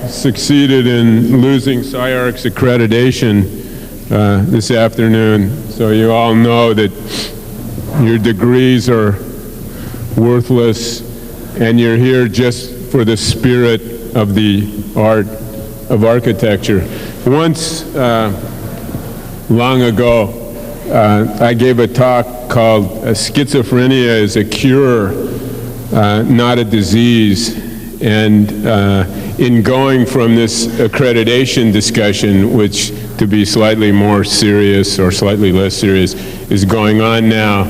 succeeded in losing SCI-Arc's accreditation this afternoon, so you all know that your degrees are worthless, and you're here just for the spirit of the art of architecture. Once, long ago, I gave a talk called Schizophrenia is a Cure, Not a Disease. And in going from this accreditation discussion, which to be slightly more serious or slightly less serious is going on now,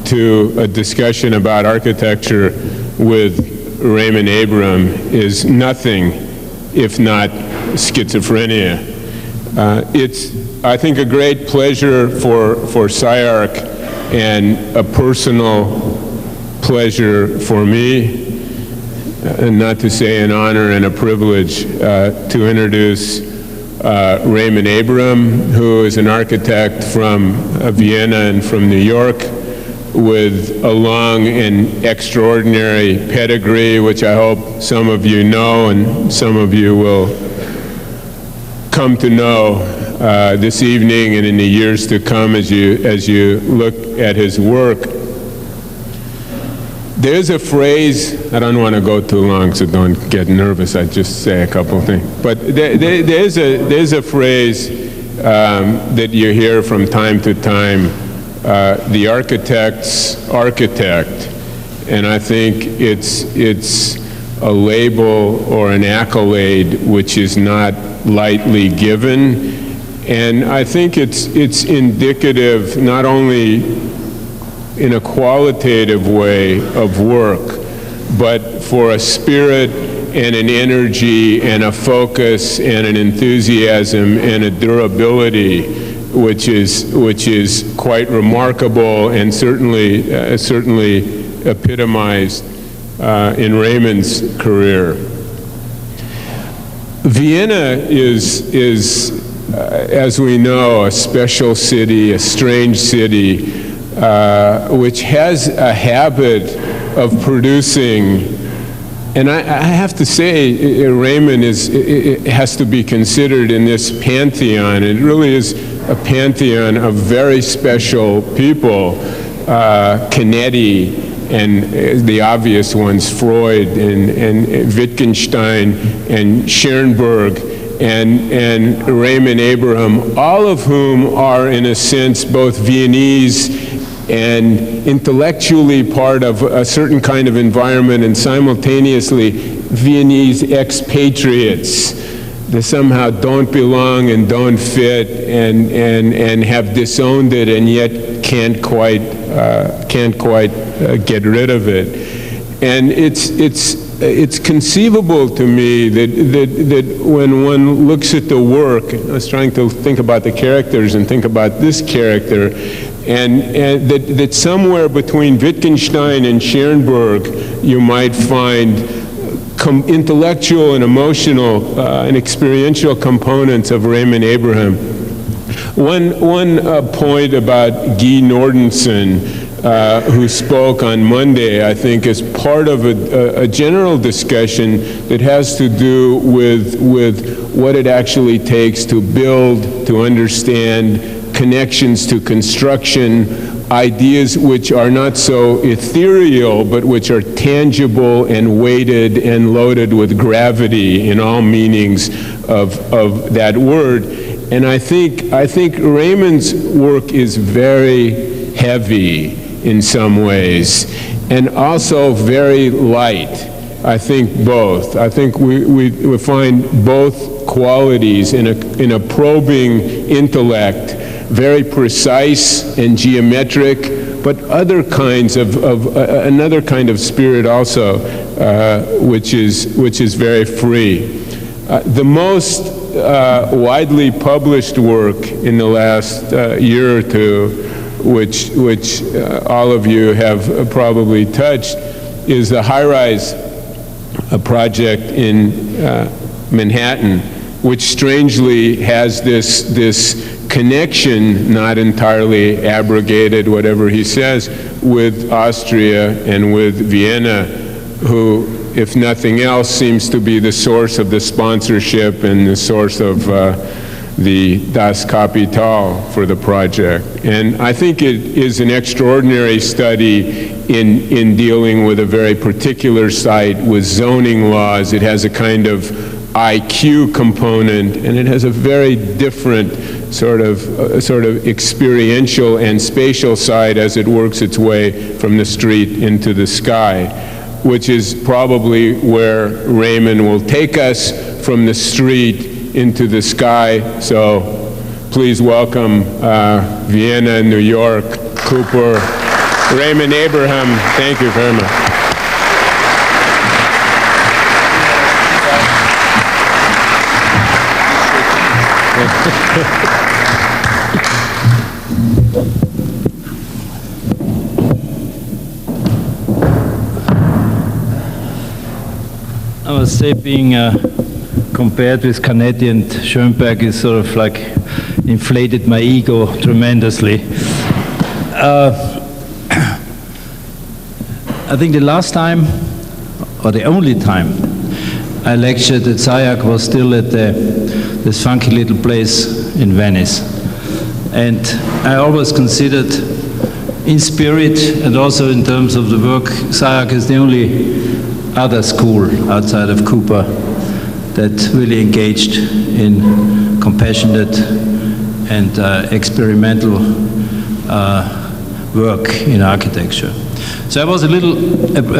to a discussion about architecture with Raymond Abram is nothing if not schizophrenia. It's, I think, a great pleasure for SCI-Arc and a personal pleasure for me, and not to say an honor and a privilege, to introduce Raymond Abram, who is an architect from Vienna and from New York, with a long and extraordinary pedigree, which I hope some of you know and some of you will come to know this evening and in the years to come as you look at his work. There's a phrase, I don't want to go too long, so don't get nervous, I just say a couple things. But there's a phrase that you hear from time to time, the architect's architect. And I think it's a label or an accolade which is not lightly given. And I think it's indicative not only in a qualitative way of work, but for a spirit and an energy and a focus and an enthusiasm and a durability which is quite remarkable and certainly epitomized in Raymond's career. Vienna is as we know, a special city, a strange city, which has a habit of producing, and I have to say, Raymond has to be considered in this pantheon. It really is a pantheon of very special people, Canetti, and the obvious ones, Freud and Wittgenstein and Schoenberg and Raymond Abraham, all of whom are in a sense both Viennese and intellectually part of a certain kind of environment and simultaneously Viennese expatriates that somehow don't belong and don't fit and have disowned it and yet can't quite get rid of it. And it's conceivable to me that when one looks at the work, I was trying to think about the characters and think about this character, and that somewhere between Wittgenstein and Schoenberg you might find intellectual and emotional and experiential components of Raymond Abraham. One point about Guy Nordenson, who spoke on Monday, I think, is part of a general discussion that has to do with what it actually takes to build, to understand connections to construction, ideas which are not so ethereal, but which are tangible and weighted and loaded with gravity in all meanings of that word. And I think Raymond's work is very heavy in some ways, and also very light. I think both. I think we find both qualities in a probing intellect, very precise and geometric, but other kinds of another kind of spirit also, which is very free. The most widely published work in the last year or two, which all of you have probably touched, is the high-rise project in Manhattan, which strangely has this connection, not entirely abrogated, whatever he says, with Austria and with Vienna, who if nothing else, seems to be the source of the sponsorship and the source of the Das Kapital for the project. And I think it is an extraordinary study in dealing with a very particular site with zoning laws. It has a kind of IQ component, and it has a very different sort of experiential and spatial side as it works its way from the street into the sky, which is probably where Raymond will take us, from the street into the sky. So please welcome Vienna, New York, Cooper, Raimund Abraham. Thank you very much. I would say being compared with Canetti and Schoenberg is sort of like inflated my ego tremendously. I think the last time, or the only time, I lectured at SCI-Arc was still at this funky little place in Venice. And I always considered, in spirit and also in terms of the work, SCI-Arc is the only other school outside of Cooper that really engaged in compassionate and experimental work in architecture. So I was a little,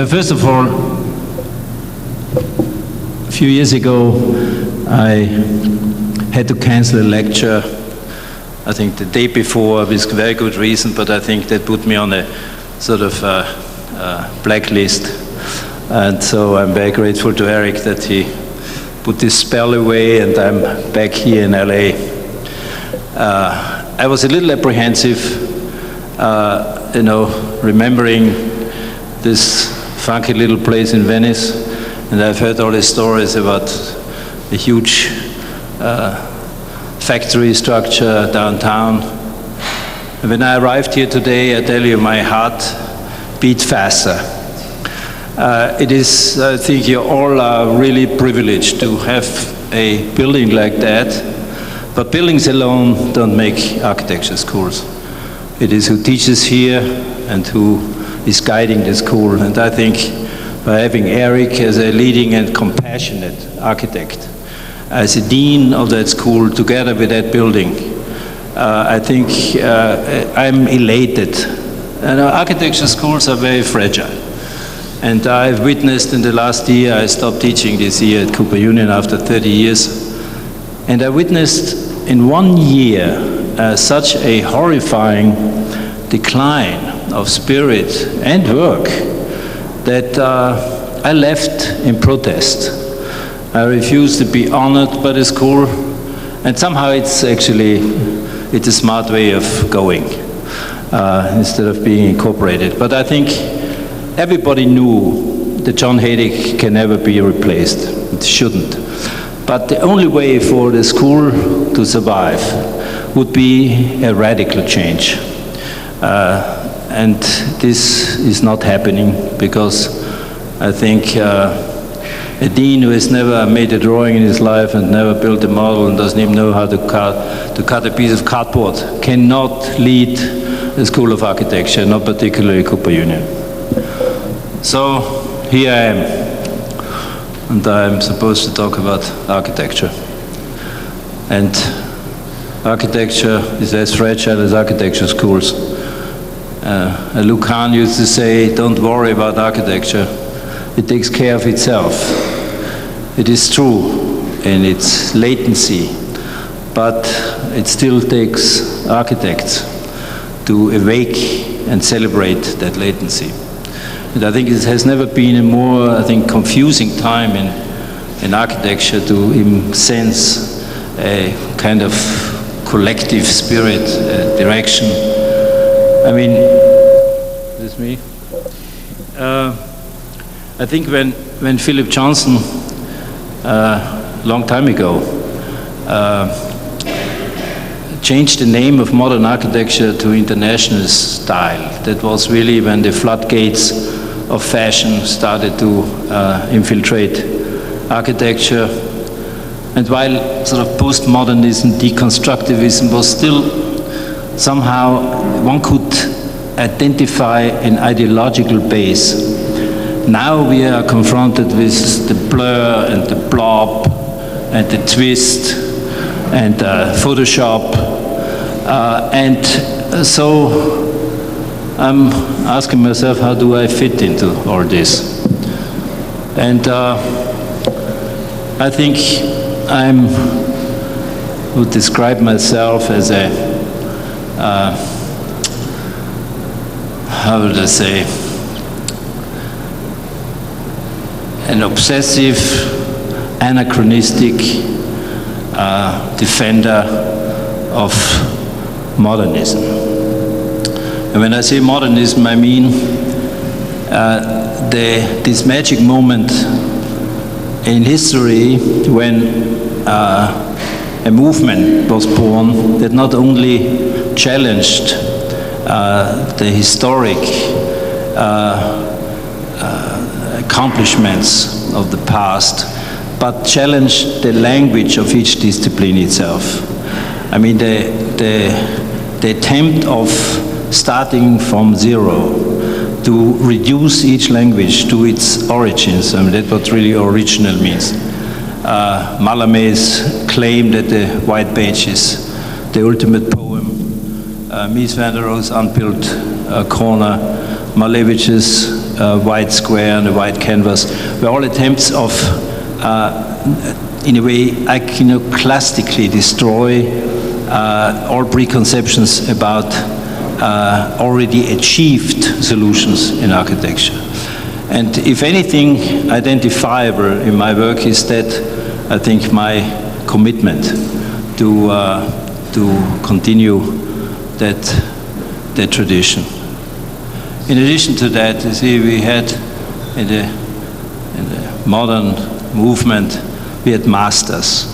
first of all, a few years ago, I had to cancel a lecture, I think the day before, with very good reason, but I think that put me on a sort of blacklist. And so I'm very grateful to Eric that he put this spell away, and I'm back here in LA. I was a little apprehensive, remembering this funky little place in Venice, and I've heard all these stories about the huge factory structure downtown. And when I arrived here today, I tell you, my heart beat faster. It is, I think you all are really privileged to have a building like that, but buildings alone don't make architecture schools. It is who teaches here and who is guiding the school. And I think by having Eric as a leading and compassionate architect, as a dean of that school together with that building, I think I'm elated. And architecture schools are very fragile. And I've witnessed in the last year, I stopped teaching this year at Cooper Union after 30 years, and I witnessed in 1 year such a horrifying decline of spirit and work that I left in protest. I refused to be honored by the school, and somehow it's a smart way of going instead of being incorporated. But I think everybody knew that John Haydick can never be replaced. It shouldn't. But the only way for the school to survive would be a radical change. And this is not happening because I think a dean who has never made a drawing in his life and never built a model and doesn't even know how to cut a piece of cardboard cannot lead the School of Architecture, not particularly Cooper Union. So here I am, and I'm supposed to talk about architecture. And architecture is as fragile as architecture schools. Luke Kahn used to say, don't worry about architecture, it takes care of itself. It is true in its latency, but it still takes architects to awake and celebrate that latency. And I think it has never been a more, confusing time in architecture to even sense a kind of collective spirit, direction. I mean, is this me? I think when Philip Johnson, long time ago, changed the name of modern architecture to international style, that was really when the floodgates of fashion started to infiltrate architecture. And while sort of postmodernism, deconstructivism was still somehow, one could identify an ideological base. Now we are confronted with the blur and the blob and the twist and Photoshop. And so I'm asking myself, how do I fit into all this? And I think I would describe myself as a, how would I say, an obsessive, anachronistic defender of modernism. And when I say modernism, I mean this magic moment in history when a movement was born that not only challenged the historic accomplishments of the past, but challenged the language of each discipline itself. I mean, the attempt of starting from zero to reduce each language to its origins. I mean, that's what really original means. Mallarmé's claim that the white page is the ultimate poem. Mies van der Rohe's unbuilt corner. Malevich's white square and a white canvas were all attempts of, in a way, iconoclastically destroy all preconceptions about already achieved solutions in architecture. And if anything identifiable in my work is that, I think, my commitment to continue that tradition. In addition to that, you see, we had in the modern movement, we had masters.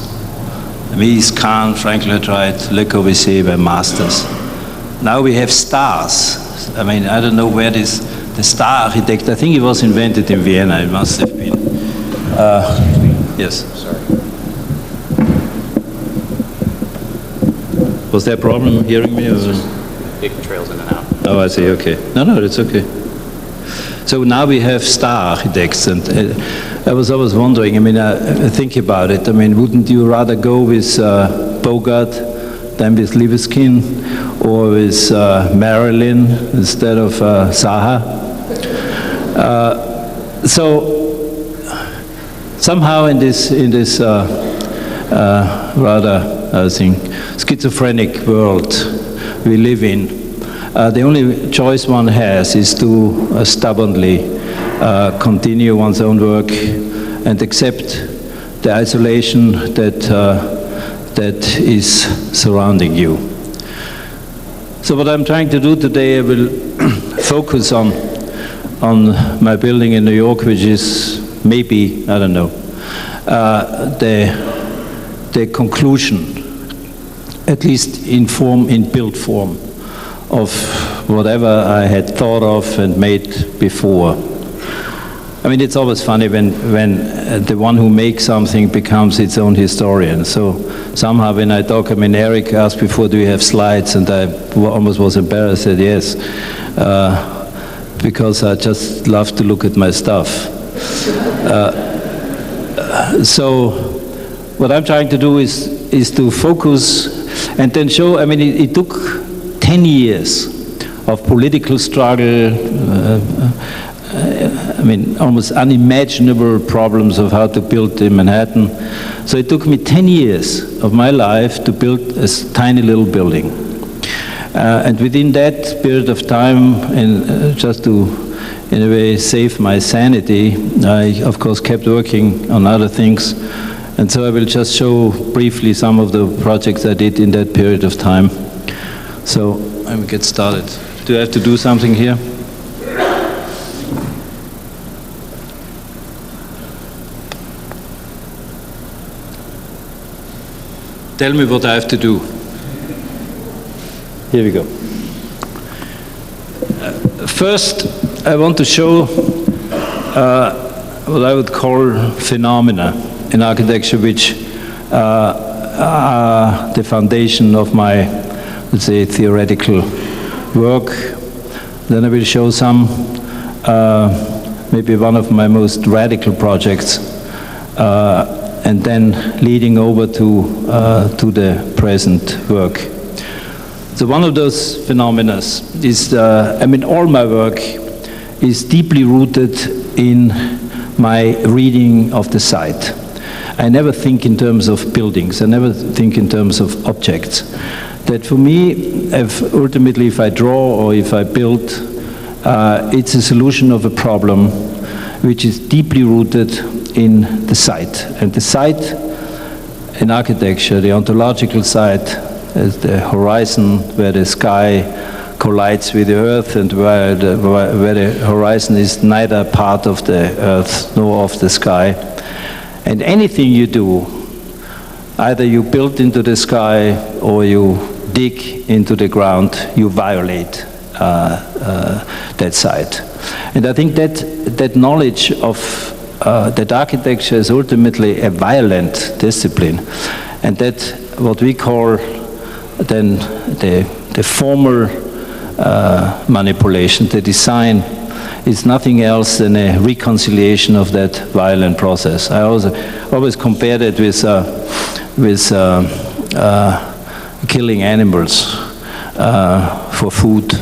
Mies, Kahn, Frank Lloyd Wright, Le Corbusier were masters. Now we have stars. I mean, I don't know where the star architect, I think it was invented in Vienna, it must have been. Yes. Sorry. Was there a problem hearing me? Big trails in and out. Oh, I see, okay. No, it's okay. So now we have star architects, and I was always wondering, I mean, I think about it, I mean, wouldn't you rather go with Bogart than with Libeskind, or with Marilyn instead of Zaha? So somehow in this rather, I think, schizophrenic world we live in, the only choice one has is to stubbornly continue one's own work and accept the isolation that is surrounding you. So what I'm trying to do today, I will focus on my building in New York, which is maybe, I don't know, the conclusion, at least in built form, of whatever I had thought of and made before. I mean, it's always funny when the one who makes something becomes its own historian. So somehow when I talk, I mean, Eric asked before, do you have slides? And I almost was embarrassed, I said yes, because I just love to look at my stuff. So what I'm trying to do is to focus and then show, I mean, it took 10 years of political struggle, I mean, almost unimaginable problems of how to build in Manhattan. So it took me 10 years of my life to build a tiny little building. And within that period of time, and just to, in a way, save my sanity, I, of course, kept working on other things. And so I will just show briefly some of the projects I did in that period of time. So I will get started. Do I have to do something here? Tell me what I have to do. Here we go. First, I want to show what I would call phenomena in architecture, which are the foundation of my, let's say, theoretical work. Then I will show some, maybe one of my most radical projects, and then leading over to the present work. So one of those phenomena is, all my work is deeply rooted in my reading of the site. I never think in terms of buildings. I never think in terms of objects. That for me, ultimately, if I draw or if I build, it's a solution of a problem which is deeply rooted in the site. And the site in architecture, the ontological site, is the horizon where the sky collides with the earth, and where the horizon is neither part of the earth nor of the sky. And anything you do, either you build into the sky or you dig into the ground, you violate that site. And I think that knowledge of that architecture is ultimately a violent discipline, and that what we call then the formal manipulation, the design, is nothing else than a reconciliation of that violent process. I always compare that with killing animals for food,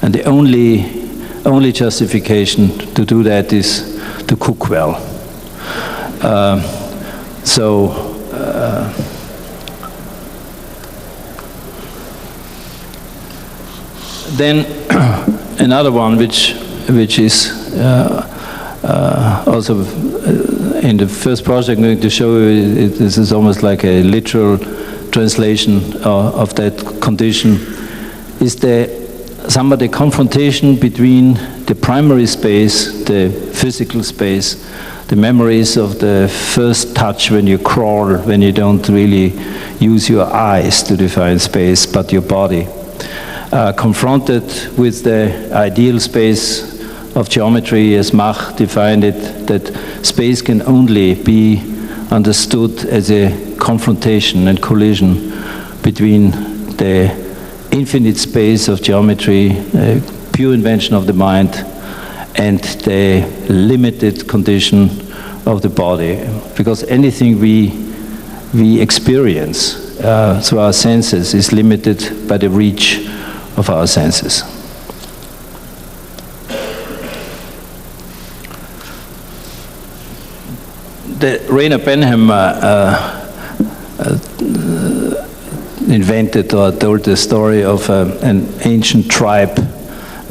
and the only justification to do that is to cook well. Then another one which is also in the first project I'm going to show you, this is almost like a literal translation of that condition, is the confrontation between the primary space, the physical space, the memories of the first touch when you crawl, when you don't really use your eyes to define space, but your body. Confronted with the ideal space of geometry, as Mach defined it, that space can only be understood as a confrontation and collision between the infinite space of geometry, a pure invention of the mind, and the limited condition of the body. Because anything we experience through our senses is limited by the reach of our senses. Raimund Abraham invented or told the story of an ancient tribe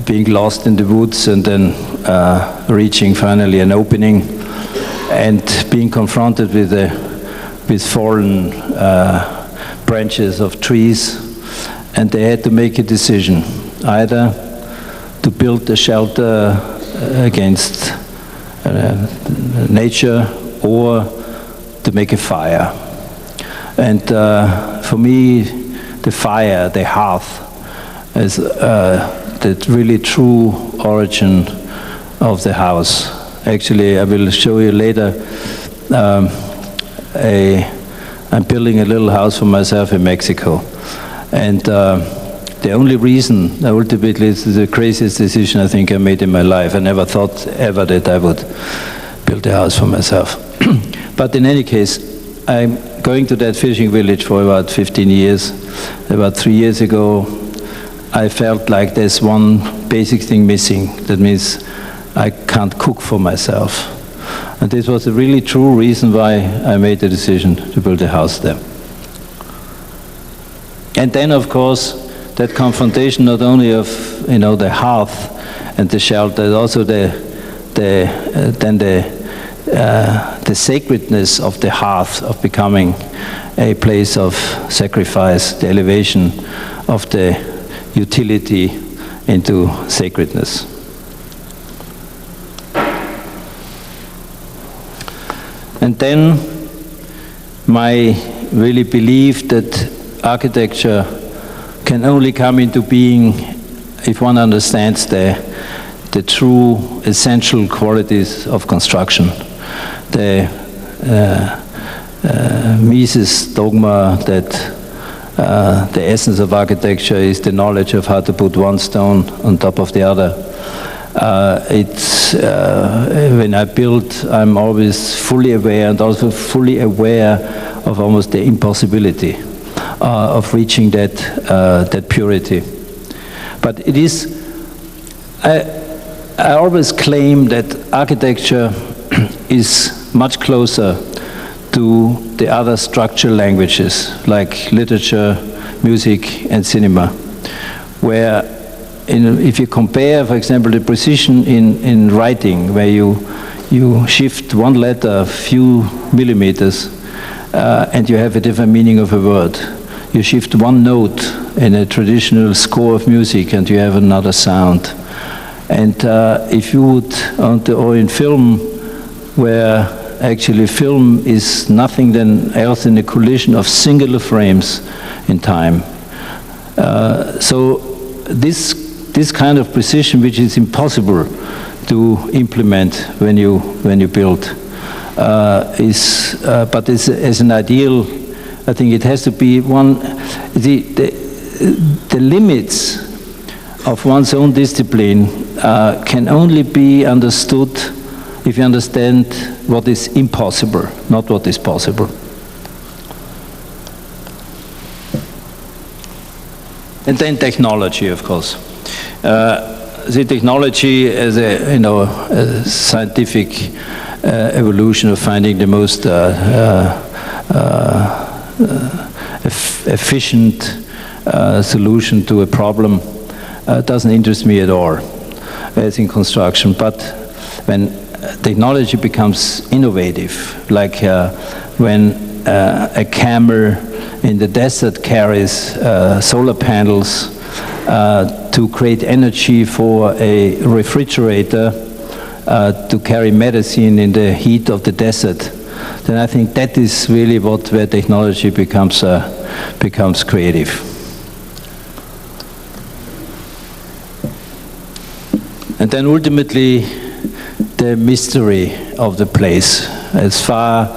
being lost in the woods and then reaching finally an opening and being confronted with fallen branches of trees, and they had to make a decision, either to build a shelter against nature or to make a fire. And for me, the fire, the hearth, is the really true origin of the house. Actually, I will show you later, I'm building a little house for myself in Mexico. And the only reason, ultimately, it's the craziest decision I think I made in my life. I never thought ever that I would build a house for myself. But in any case, I'm going to that fishing village for about 15 years. About 3 years ago, I felt like there's one basic thing missing. That means I can't cook for myself. And this was a really true reason why I made the decision to build a house there. And then, of course, that confrontation not only of the hearth and the shelter, also the sacredness of the hearth, of becoming a place of sacrifice, the elevation of the utility into sacredness. And then my really belief that architecture can only come into being if one understands the the true essential qualities of construction. The Mises dogma that the essence of architecture is the knowledge of how to put one stone on top of the other. When I build, I'm always fully aware and also fully aware of almost the impossibility of reaching that purity. But it is, I always claim that architecture is much closer to the other structural languages like literature, music, and cinema, where if you compare, for example, the precision in writing, where you shift one letter a few millimeters and you have a different meaning of a word. You shift one note in a traditional score of music and you have another sound. And if you would, or in film, where actually film is nothing else than a collision of singular frames in time. So this kind of precision, which is impossible to implement when you build, but as an ideal, I think it has to be one. The limits of one's own discipline can only be understood if you understand what is impossible, not what is possible. And then technology, of course. The technology as a scientific evolution of finding the most efficient solution to a problem doesn't interest me at all, as in construction. But when technology becomes innovative, like when a camel in the desert carries solar panels to create energy for a refrigerator to carry medicine in the heat of the desert, then I think that is really where technology becomes creative. And then ultimately, the mystery of the place. As far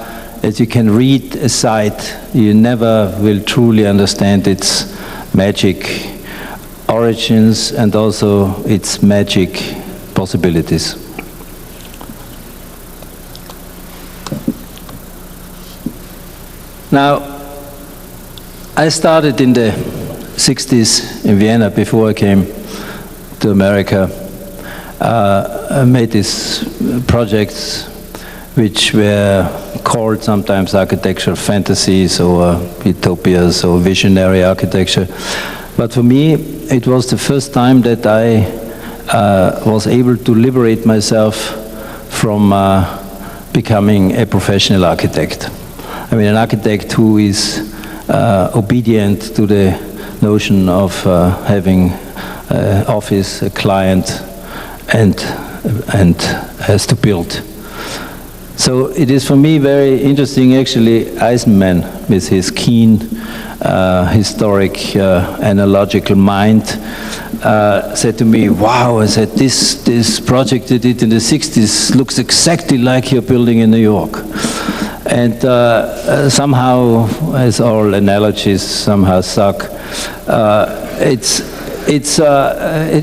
as you can read a site, you never will truly understand its magic origins and also its magic possibilities. Now, I started in the 60s in Vienna before I came to America. I made these projects which were called sometimes architectural fantasies or utopias or visionary architecture. But for me, it was the first time that I was able to liberate myself from becoming a professional architect. I mean, an architect who is obedient to the notion of having an office, a client, and has to build. So it is for me very interesting, actually. Eisenman, with his keen historic analogical mind, said to me, "Wow," I said, this project you did in the 60s looks exactly like your building in New York." And somehow, as all analogies somehow suck, it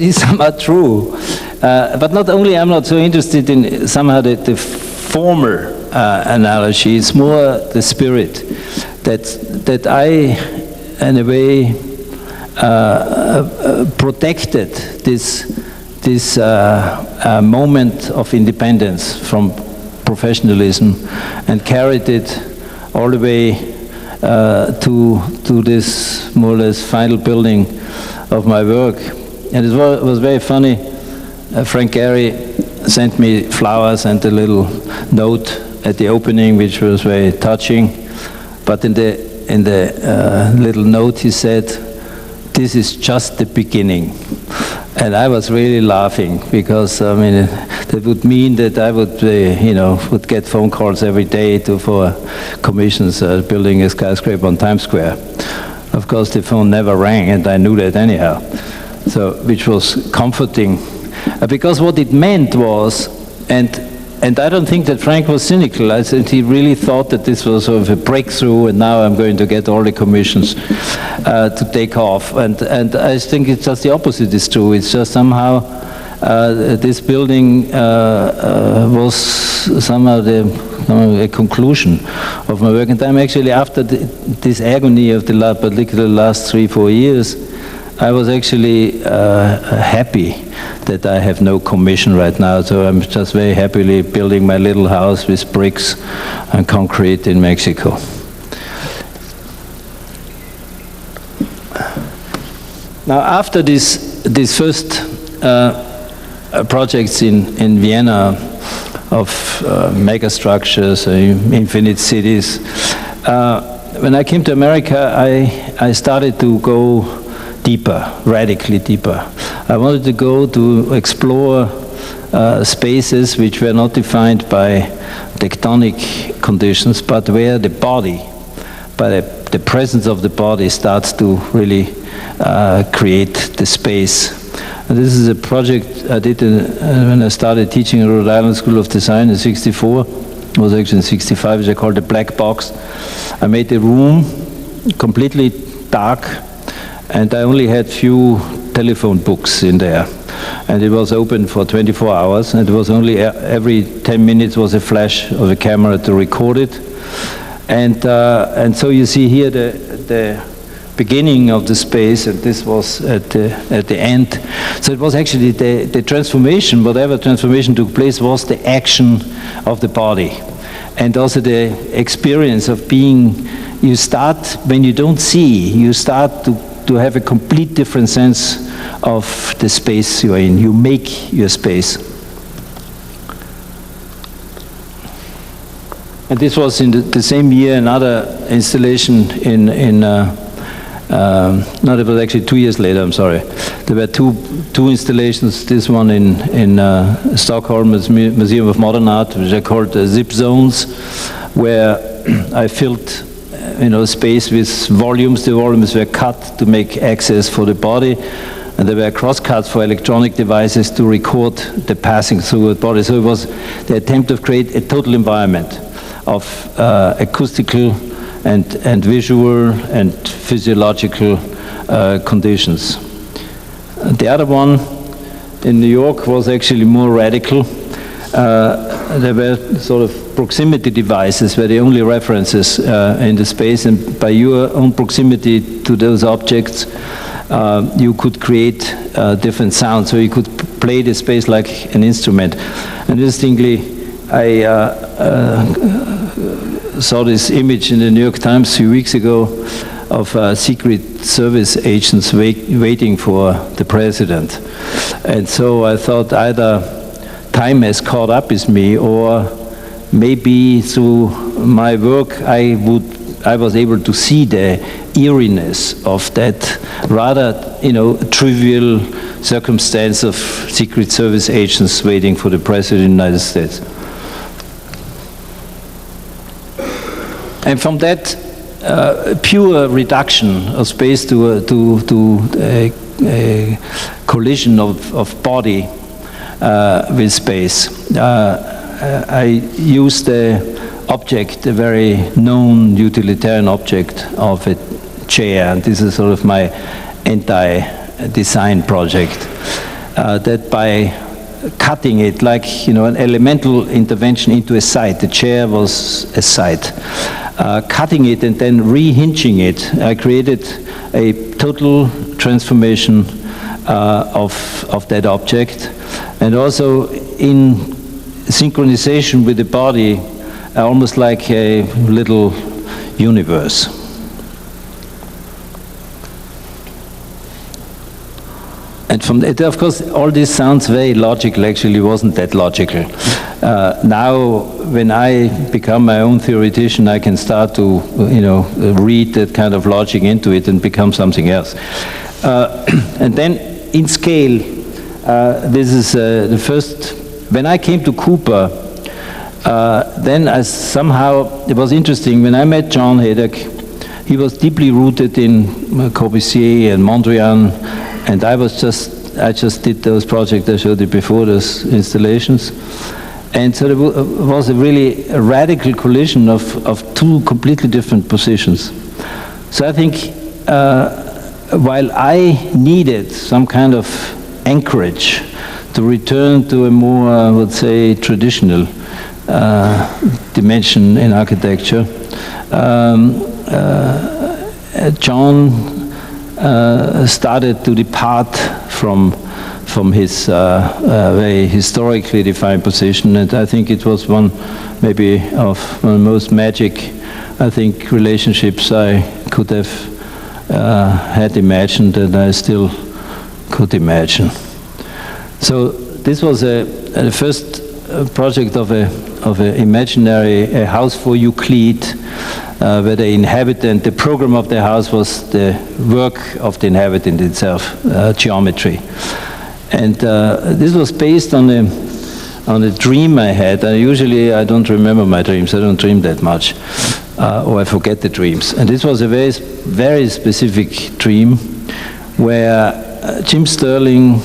is somewhat true. But not only I'm not so interested in somehow the former analogy, it's more the spirit that I, in a way, protected this moment of independence from professionalism and carried it all the way to this more or less final building of my work. And it was very funny. Frank Gehry sent me flowers and a little note at the opening, which was very touching. But in the little note he said, "This is just the beginning." And I was really laughing because I mean that would mean that I would would get phone calls every day for commissions building a skyscraper on Times Square. Of course, the phone never rang, and I knew that anyhow. So, which was comforting. Because what it meant was, and I don't think that Frank was cynical. I said he really thought that this was sort of a breakthrough, and now I'm going to get all the commissions to take off. And I think it's just the opposite is true. It's just somehow this building was somehow a conclusion of my work. And I'm actually, after this agony of the particular last 3-4 years, I was actually happy that I have no commission right now, so I'm just very happily building my little house with bricks and concrete in Mexico. Now, after these first projects in Vienna of megastructures, infinite cities, when I came to America, I started to go deeper, radically deeper. I wanted to go to explore spaces which were not defined by tectonic conditions, but where the body, by the presence of the body, starts to really create the space. And this is a project I did when I started teaching at Rhode Island School of Design in '64. It was actually in '65, which I called the black box. I made the room completely dark, and I only had few telephone books in there. And it was open for 24 hours, and it was only every 10 minutes was a flash of a camera to record it. And so you see here the beginning of the space, and this was at the end. So it was actually the transformation, whatever transformation took place, was the action of the body. And also the experience of being, you start, when you don't see, you start to have a complete different sense of the space you're in. You make your space. And this was in the same year, another installation no, it was actually 2 years later, I'm sorry. There were two installations, this one in Stockholm, Museum of Modern Art, which I called zip zones, where I filled space with volumes. The volumes were cut to make access for the body, and there were crosscuts for electronic devices to record the passing through the body. So it was the attempt to create a total environment of acoustical and visual and physiological conditions. The other one in New York was actually more radical. There were sort of proximity devices were the only references in the space, and by your own proximity to those objects, you could create different sounds, so you could play the space like an instrument. And interestingly, I saw this image in the New York Times a few weeks ago of Secret Service agents waiting for the president. And so I thought either time has caught up with me, or maybe through my work I was able to see the eeriness of that rather trivial circumstance of Secret Service agents waiting for the president of the United States. And from that pure reduction of space to a collision of body with space, I used the object, a very known utilitarian object of a chair, and this is sort of my anti-design project, that by cutting it like an elemental intervention into a site, the chair was a site, cutting it and then rehinging it, I created a total transformation of that object, and also in synchronization with the body, almost like a little universe. And from that, of course, all this sounds very logical. Actually, wasn't that logical. Now, when I become my own theoretician, I can start to, read that kind of logic into it and become something else. And then, in scale, this is the first. When I came to Cooper, then I somehow, it was interesting, when I met John Hedek, he was deeply rooted in Corbusier and Mondrian, and I was just I just did those projects I showed you before, those installations. And so there was a really radical collision of two completely different positions. So I think while I needed some kind of anchorage to return to a more, I would say, traditional dimension in architecture, John started to depart from his very historically defined position, and I think it was one maybe of one of the most magic, I think, relationships I could have had imagined, and I still could imagine. So this was the first project of a imaginary house for Euclid, where the inhabitant, the program of the house was the work of the inhabitant itself, geometry. And this was based on a dream I had. Usually I don't remember my dreams, I don't dream that much, or I forget the dreams. And this was a very, very specific dream where Jim Sterling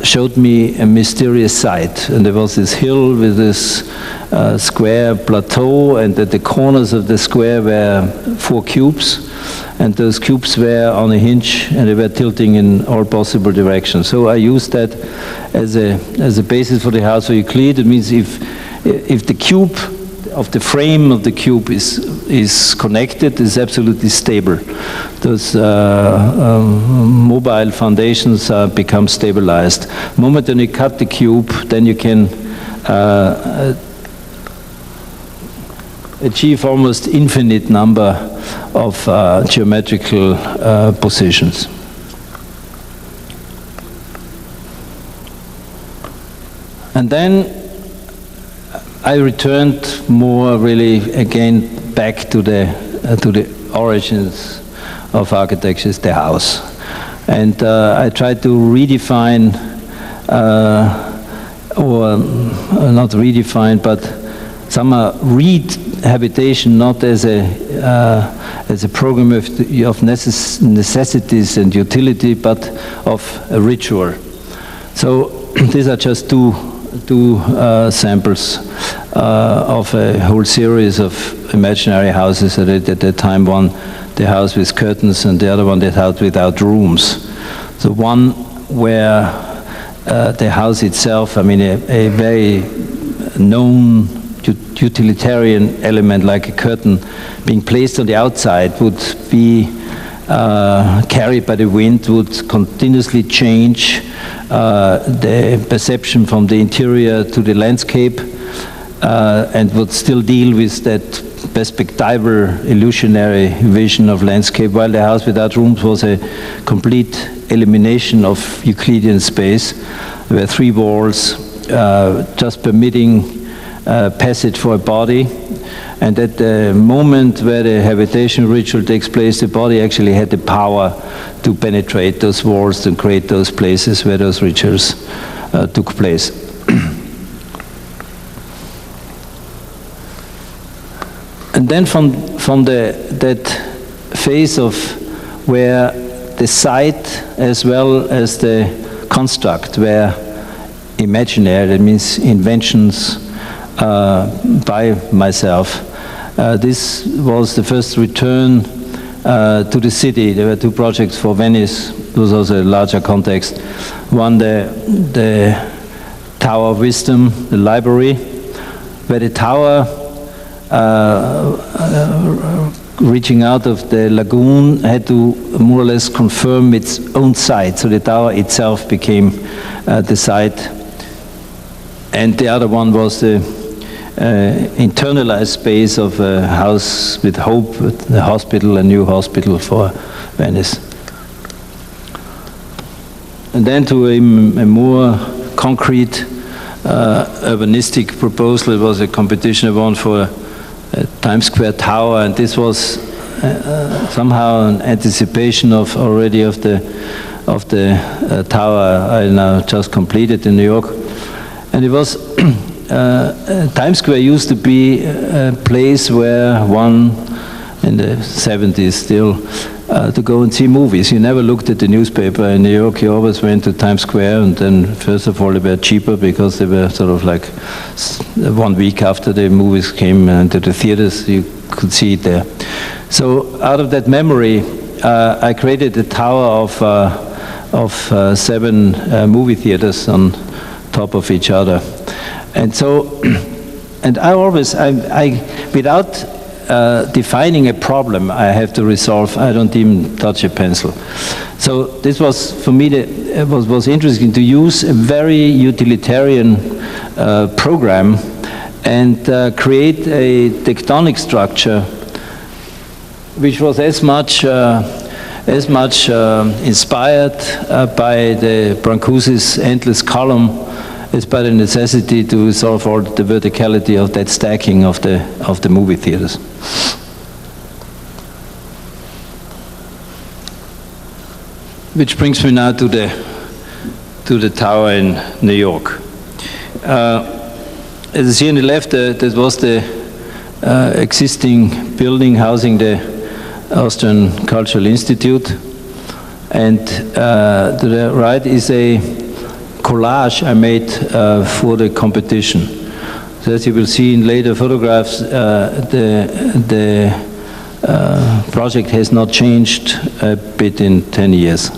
showed me a mysterious site, and there was this hill with this square plateau, and at the corners of the square were 4 cubes, and those cubes were on a hinge, and they were tilting in all possible directions. So I used that as a basis for the house for Euclid. It means if the cube of the frame of the cube is connected, is absolutely stable. Those mobile foundations become stabilized. The moment when you cut the cube, then you can achieve almost infinite number of geometrical positions. And then I returned more really again back to the origins of architecture, the house, and I tried to redefine, or not redefine, but somehow read habitation not as a program of necessities and utility, but of a ritual. So these are just two samples of a whole series of imaginary houses. I did at that time one, the house with curtains, and the other one, the house without rooms. So one where the house itself, I mean, a very known utilitarian element like a curtain being placed on the outside would be carried by the wind, would continuously change the perception from the interior to the landscape, and would still deal with that perspectival illusionary vision of landscape, while the house without rooms was a complete elimination of Euclidean space. There were 3 walls just permitting passage for a body, and at the moment where the habitation ritual takes place, the body actually had the power to penetrate those walls and create those places where those rituals took place. And then from that phase of where the site as well as the construct were imaginary, that means inventions by myself. This was the first return to the city. There were 2 projects for Venice. It was also a larger context. One, the Tower of Wisdom, the library, where the tower reaching out of the lagoon had to more or less confirm its own site. So the tower itself became the site. And the other one was the internalized space of a house with hope, a hospital, a new hospital for Venice. And then to a more concrete urbanistic proposal. It was a competition I won for a Times Square Tower, and this was somehow an anticipation of already of the tower I now just completed in New York. And it was Times Square used to be a place where one, in the 70s still, to go and see movies. You never looked at the newspaper in New York. You always went to Times Square, and then first of all they were cheaper because they were sort of like 1 week after the movies came into the theaters, you could see it there. So out of that memory, I created a tower of 7 movie theaters on top of each other. And so, and I always, without defining a problem I have to resolve, I don't even touch a pencil. So this was, for me, was interesting to use a very utilitarian program and create a tectonic structure which was as much inspired by the Brancusi's endless column as by the necessity to solve all the verticality of that stacking of the movie theaters. Which brings me now to the tower in New York. As you see on the left, that was the existing building housing the Austrian Cultural Institute, and to the right is a collage I made for the competition. So as you will see in later photographs, the project has not changed a bit in 10 years,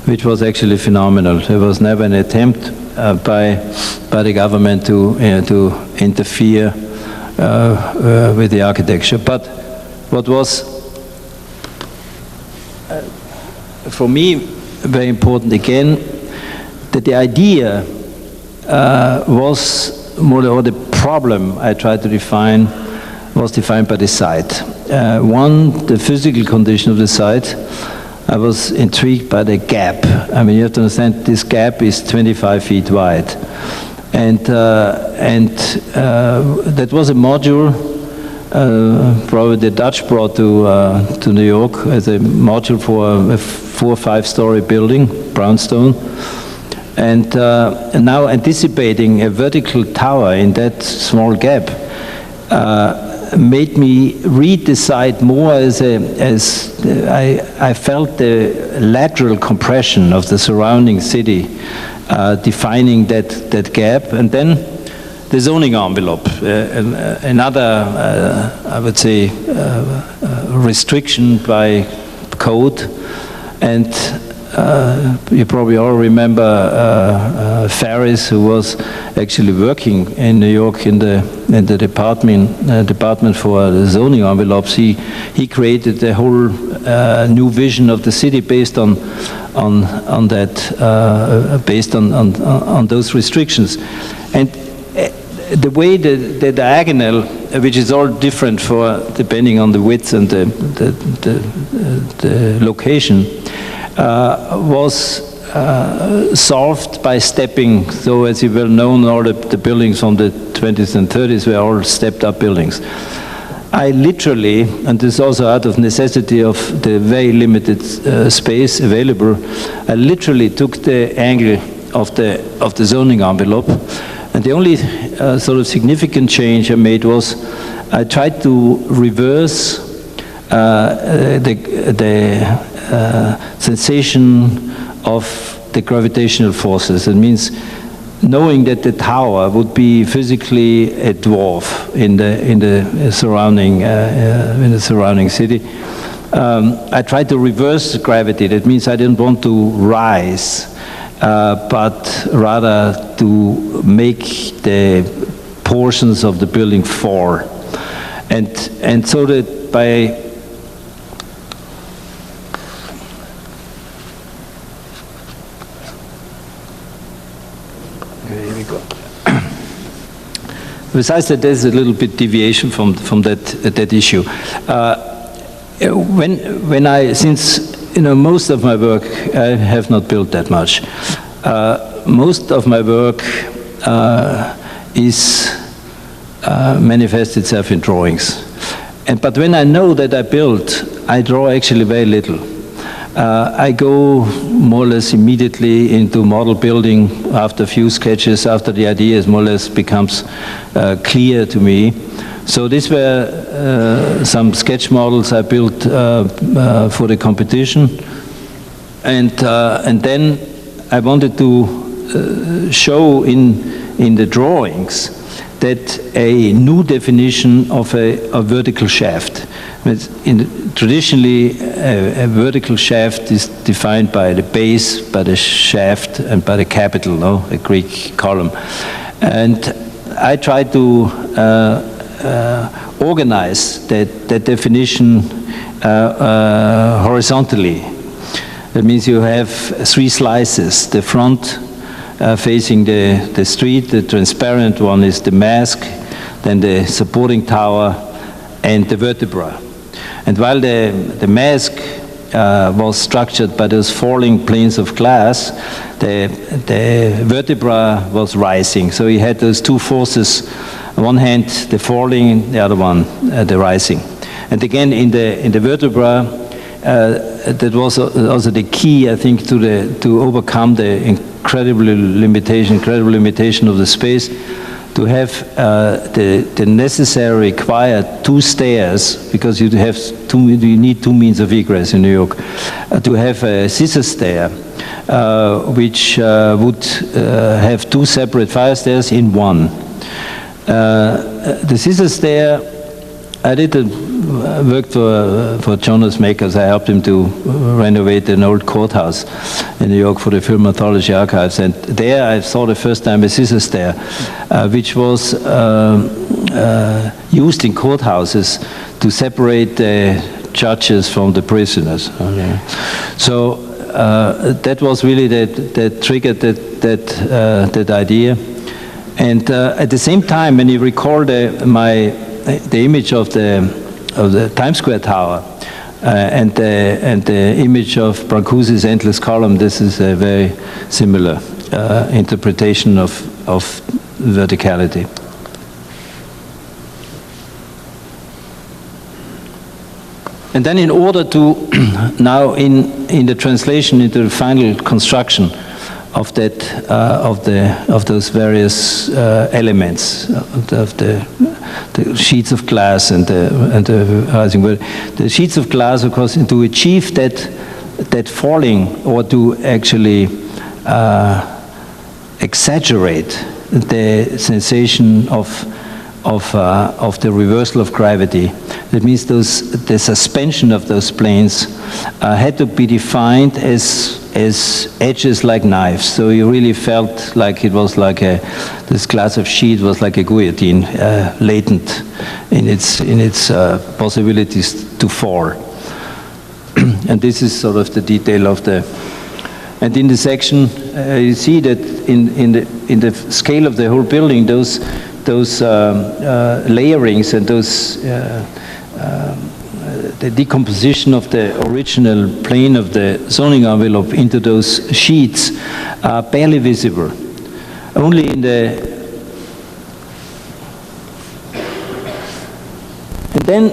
which was actually phenomenal. There was never an attempt by the government to interfere with the architecture. But what was for me very important again, that the idea was more or the problem I tried to define was defined by the site. One, the physical condition of the site. I was intrigued by the gap. I mean, you have to understand this gap is 25 feet wide, and that was a module probably the Dutch brought to New York as a module for a 4 or 5 story building, brownstone. And now anticipating a vertical tower in that small gap made me read the site more as I felt the lateral compression of the surrounding city defining that gap. And then the zoning envelope, another, I would say, restriction by code. And you probably all remember Ferris, who was actually working in New York in the department for the zoning envelopes. He created a whole new vision of the city based on that, based on those restrictions. And the way the diagonal, which is all different for depending on the width and the location, was solved by stepping. So as you well know, all the buildings from the 20s and 30s were all stepped up buildings. I literally, and this is also out of necessity of the very limited space available, I literally took the angle of the zoning envelope. And the only sort of significant change I made was I tried to reverse the sensation of the gravitational forces. It means knowing that the tower would be physically a dwarf in the surrounding city. I tried to reverse gravity. That means I didn't want to rise, but rather to make the portions of the building fall. And so that by besides that, there's a little bit deviation from that issue. Since most of my work, I have not built that much. Most of my work is manifests itself in drawings. But when I know that I build, I draw actually very little. I go more or less immediately into model building after a few sketches, after the idea more or less becomes clear to me. So these were some sketch models I built for the competition, and then I wanted to show in the drawings that a new definition of a vertical shaft. Traditionally, a vertical shaft is defined by the base, by the shaft, and by the capital, no? A Greek column. And I tried to organize that definition horizontally. That means you have three slices. The front facing the street, the transparent one is the mask, then the supporting tower, and the vertebra. And while the mask was structured by those falling planes of glass, the vertebra was rising. So you had those two forces, on one hand the falling, the other one the rising. And again in the vertebra, that was also the key, I think, to overcome the incredible limitation of the space, to have the necessary required two stairs, because you need two means of egress in New York, to have a scissor stair, which would have two separate fire stairs in one. The scissor stair, I worked for Jonas Makers. I helped him to renovate an old courthouse in New York for the Film Anthology Archives, and there I saw the first time a scissor stair, which was used in courthouses to separate the judges from the prisoners. Okay. So that was really that triggered that idea. And at the same time, when you recall the image of the Times Square Tower and the image of Brancusi's endless column, this is a very similar interpretation of verticality. And then, in order to now in the translation into the final construction of that of those various elements of the sheets of glass and the housing, the sheets of glass, of course, to achieve that falling, or to actually exaggerate the sensation of the reversal of gravity. That means the suspension of those planes had to be defined as edges like knives. So you really felt like it was like this glass of sheet was like a guillotine, latent in its possibilities to fall. And this is sort of the detail of the. And in the section, you see that in the scale of the whole building, those layerings and those the decomposition of the original plane of the zoning envelope into those sheets are barely visible. Only in the. And then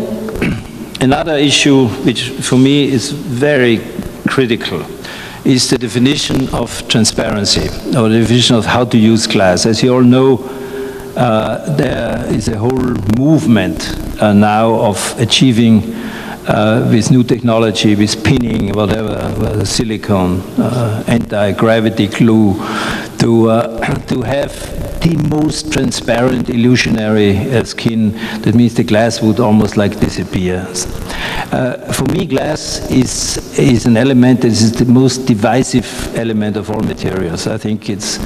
another issue which for me is very critical is the definition of transparency, or the definition of how to use glass. As you all know, there is a whole movement now of achieving with new technology, with pinning, whatever, silicone, anti-gravity glue, to have the most transparent illusionary skin. That means the glass would almost like disappear. For me, glass is an element that is the most divisive element of all materials. I think it's,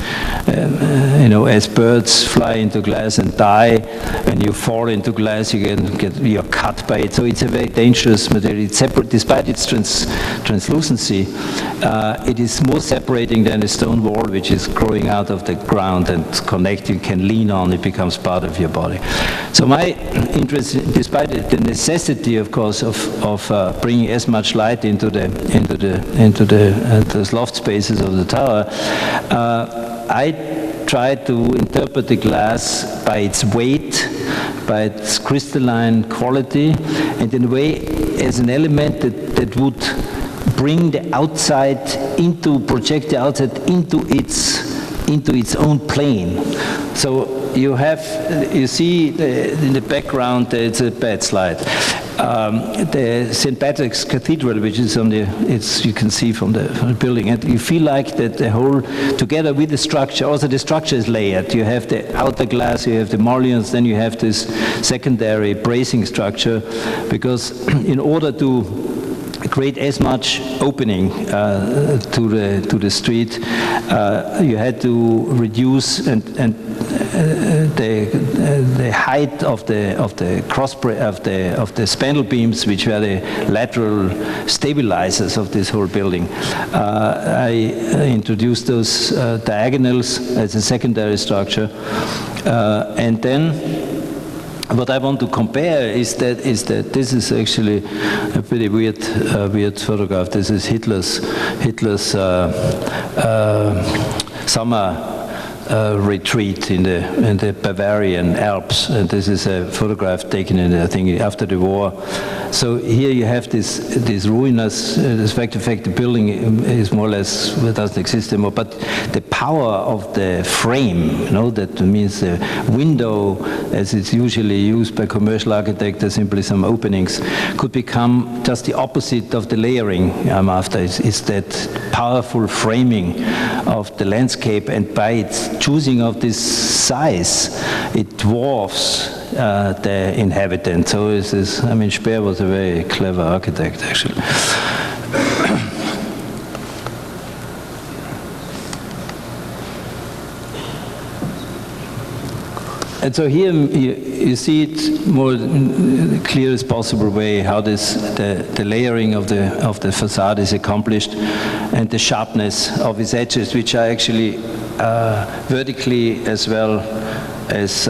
as birds fly into glass and die, when you fall into glass, you're cut by it. So it's a very dangerous material. It's separate, despite its translucency. It is more separating than a stone wall, which is growing out of the ground and you can lean on. It becomes part of your body. So my interest, despite the necessity, of course, of bringing as much light into those loft spaces of the tower, I try to interpret the glass by its weight, by its crystalline quality, and in a way as an element that would bring the outside project the outside into its own plane. So you see in the background, it's a bad slide. The St. Patrick's Cathedral, which is on you can see from the building, and you feel like that the whole, together with the structure, also the structure is layered. You have the outer glass, you have the mullions, then you have this secondary bracing structure, because in order to create as much opening to the street, you had to reduce the height of the the spandrel beams, which were the lateral stabilizers of this whole building. I introduced those diagonals as a secondary structure, and then what I want to compare is that this is actually a pretty weird photograph. This is Hitler's summer retreat in the Bavarian Alps, and this is a photograph taken I think after the war. So here you have this ruinous, in fact, the building is more or less, doesn't exist anymore, but the power of the frame, that means the window, as it's usually used by commercial architects, are simply some openings, could become just the opposite of the layering I'm after. It's that powerful framing of the landscape, and by its choosing of this size, it dwarfs the inhabitant. So Speer was a very clever architect, actually. And so here you see it more clear as possible way how the layering of the facade is accomplished, and the sharpness of its edges, which are actually vertically as well as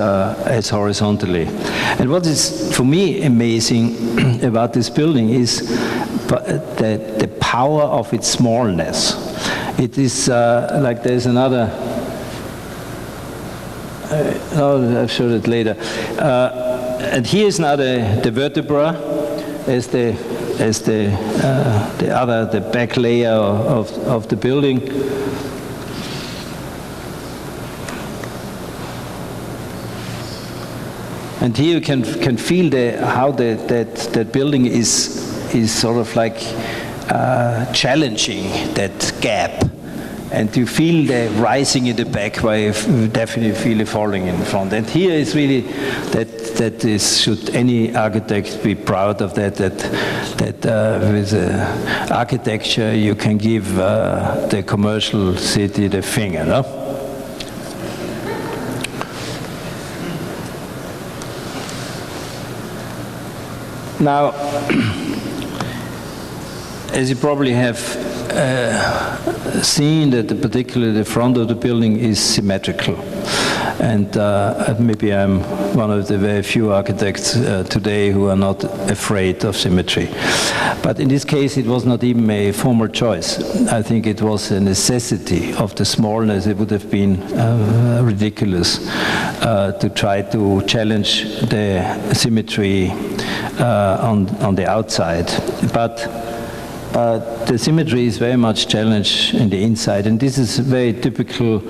horizontally. And what is for me amazing about this building is the power of its smallness. It is like there's another. I'll show it later. And here is now the vertebra as the back layer of the building. And here you can feel how that building is sort of like challenging that gap. And you feel the rising in the back, where you definitely feel it falling in front. And here is really should any architect be proud of that with architecture you can give the commercial city the finger, no? Now, as you probably have seen, that particularly the front of the building is symmetrical, and maybe I'm one of the very few architects today who are not afraid of symmetry. But in this case, it was not even a formal choice. I think it was a necessity of the smallness. It would have been ridiculous to try to challenge the symmetry on the outside. But the symmetry is very much challenged in the inside, and this is a very typical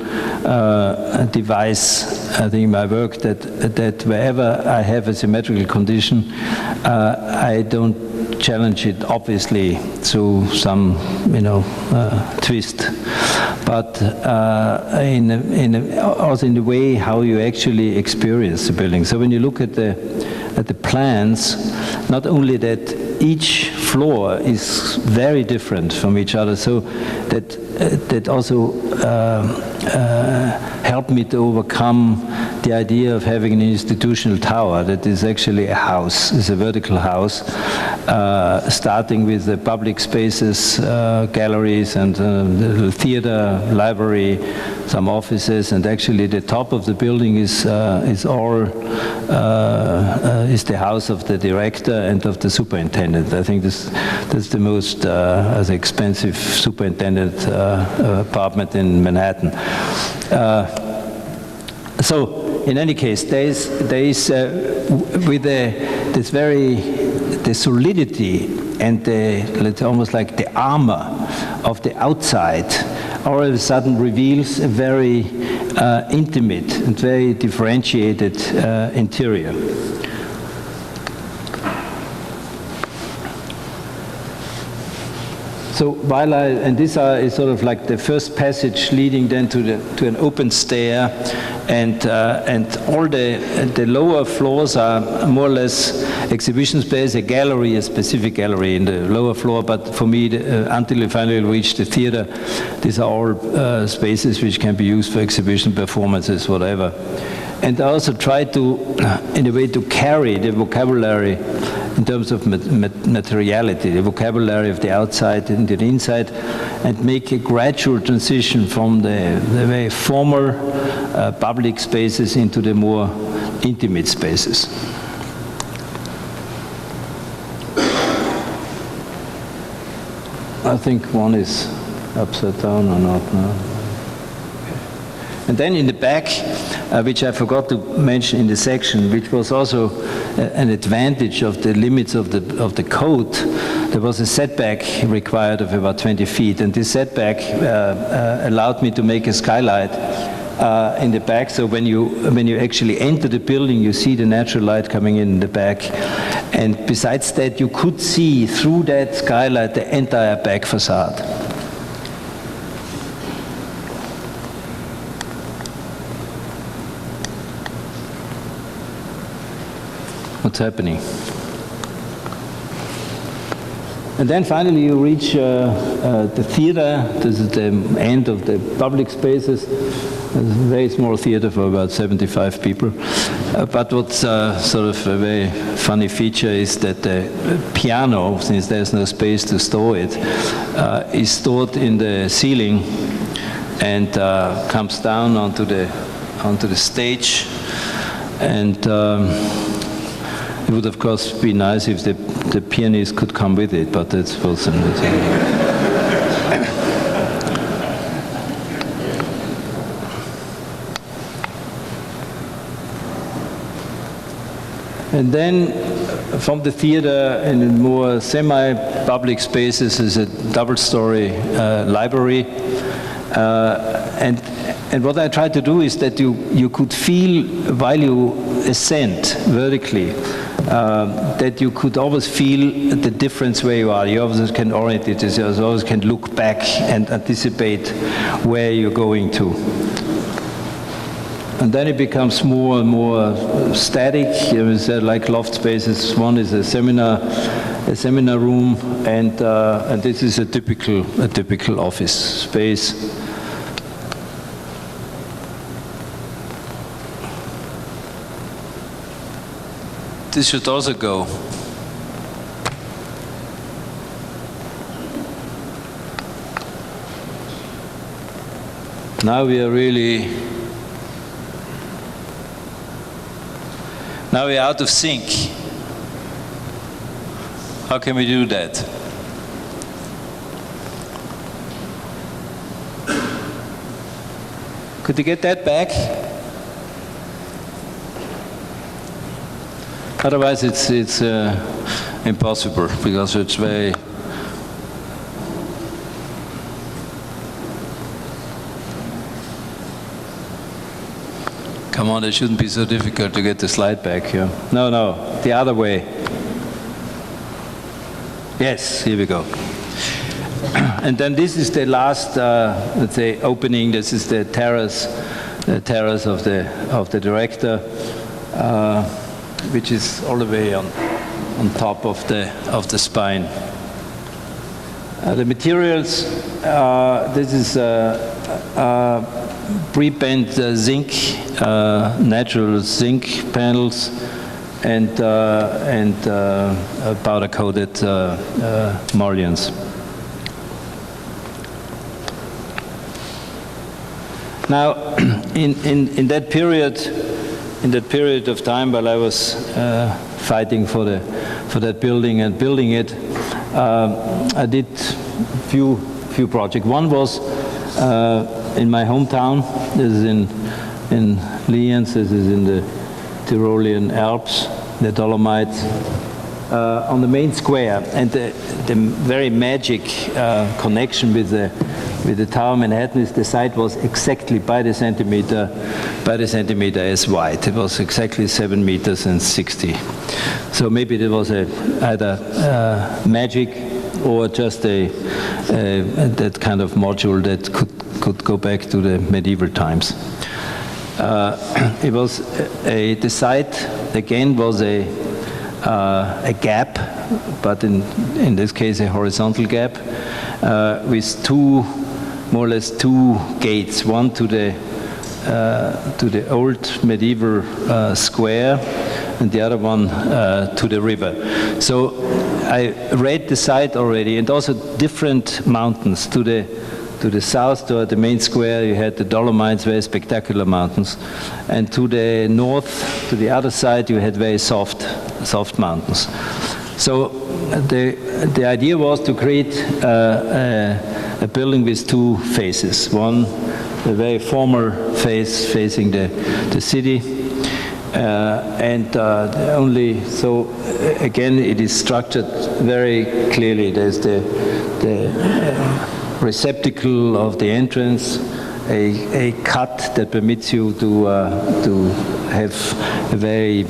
device, I think, in my work, that wherever I have a symmetrical condition, I don't challenge it obviously through some twist, but also in the way how you actually experience the building. So when you look at the plans, not only that each floor is very different from each other, so that also helped me to overcome the idea of having an institutional tower that is actually a house, is a vertical house, starting with the public spaces, galleries, and the theater, library, some offices, and actually the top of the building is the house of the director and of the superintendent. I think that's the most expensive superintendent apartment in Manhattan. So in any case, there is with the solidity and almost like the armor of the outside, all of a sudden reveals a very intimate and very differentiated interior. So while and these is sort of like the first passage leading then to an open stair, and all the lower floors are more or less exhibition space, a gallery, a specific gallery in the lower floor. But for me, until we finally reach the theater, these are all spaces which can be used for exhibition, performances, whatever. And I also try to, in a way, to carry the vocabulary in terms of materiality, the vocabulary of the outside into the inside, and make a gradual transition from the very formal public spaces into the more intimate spaces. I think one is upside down or not. No? And then in the back, which I forgot to mention in the section, which was also an advantage of the limits of the code, there was a setback required of about 20 feet, and this setback allowed me to make a skylight in the back. So when you actually enter the building, you see the natural light coming in the back, and besides that, you could see through that skylight the entire back facade. What's happening? And then finally you reach the theater. This is the end of the public spaces. It's a very small theater for about 75 people. But what's sort of a very funny feature is that the piano, since there's no space to store it, is stored in the ceiling and comes down onto the stage. And it would, of course, be nice if the pianist could come with it, but that wasn't it. And then from the theater in more semi-public spaces is a double-story library. And what I try to do is that you could feel, while you ascend vertically, that you could always feel the difference where you are. You always can orient it, you always can look back and anticipate where you're going to. And then it becomes more and more static. You know, like loft spaces. One is a seminar room, and this is a typical office space. This should also go. Now we are out of sync. How can we do that? Could you get that back? Otherwise, it's impossible because it's very. Come on, it shouldn't be so difficult to get the slide back here. No, the other way. Yes, here we go. And then this is the last, let's say, opening. This is the terrace of the director. Which is all the way on top of the spine. The materials, this is pre-bent zinc, natural zinc panels, and powder-coated mullions. Now, in that period of time, while I was fighting for that building and building it, I did few projects. One was in my hometown. This is in Lienz. This is in the Tyrolean Alps, the Dolomites. on the main square, and the very magic connection with the Tower Manhattan is the site was exactly by the centimeter as wide. It was exactly 7 meters and 60. So maybe there was either magic or just that kind of module that could go back to the medieval times. It was the site again was a gap, but in this case a horizontal gap with more or less two gates, one to the old medieval square and the other one to the river. So I read the site already, and also different mountains. To the south, toward the main square, you had the Dolomites, very spectacular mountains, and to the north, to the other side, you had very soft mountains. So the idea was to create a building with two faces. One, the very formal face facing the city, and only so again it is structured very clearly. There's the receptacle of the entrance, a cut that permits you to have a very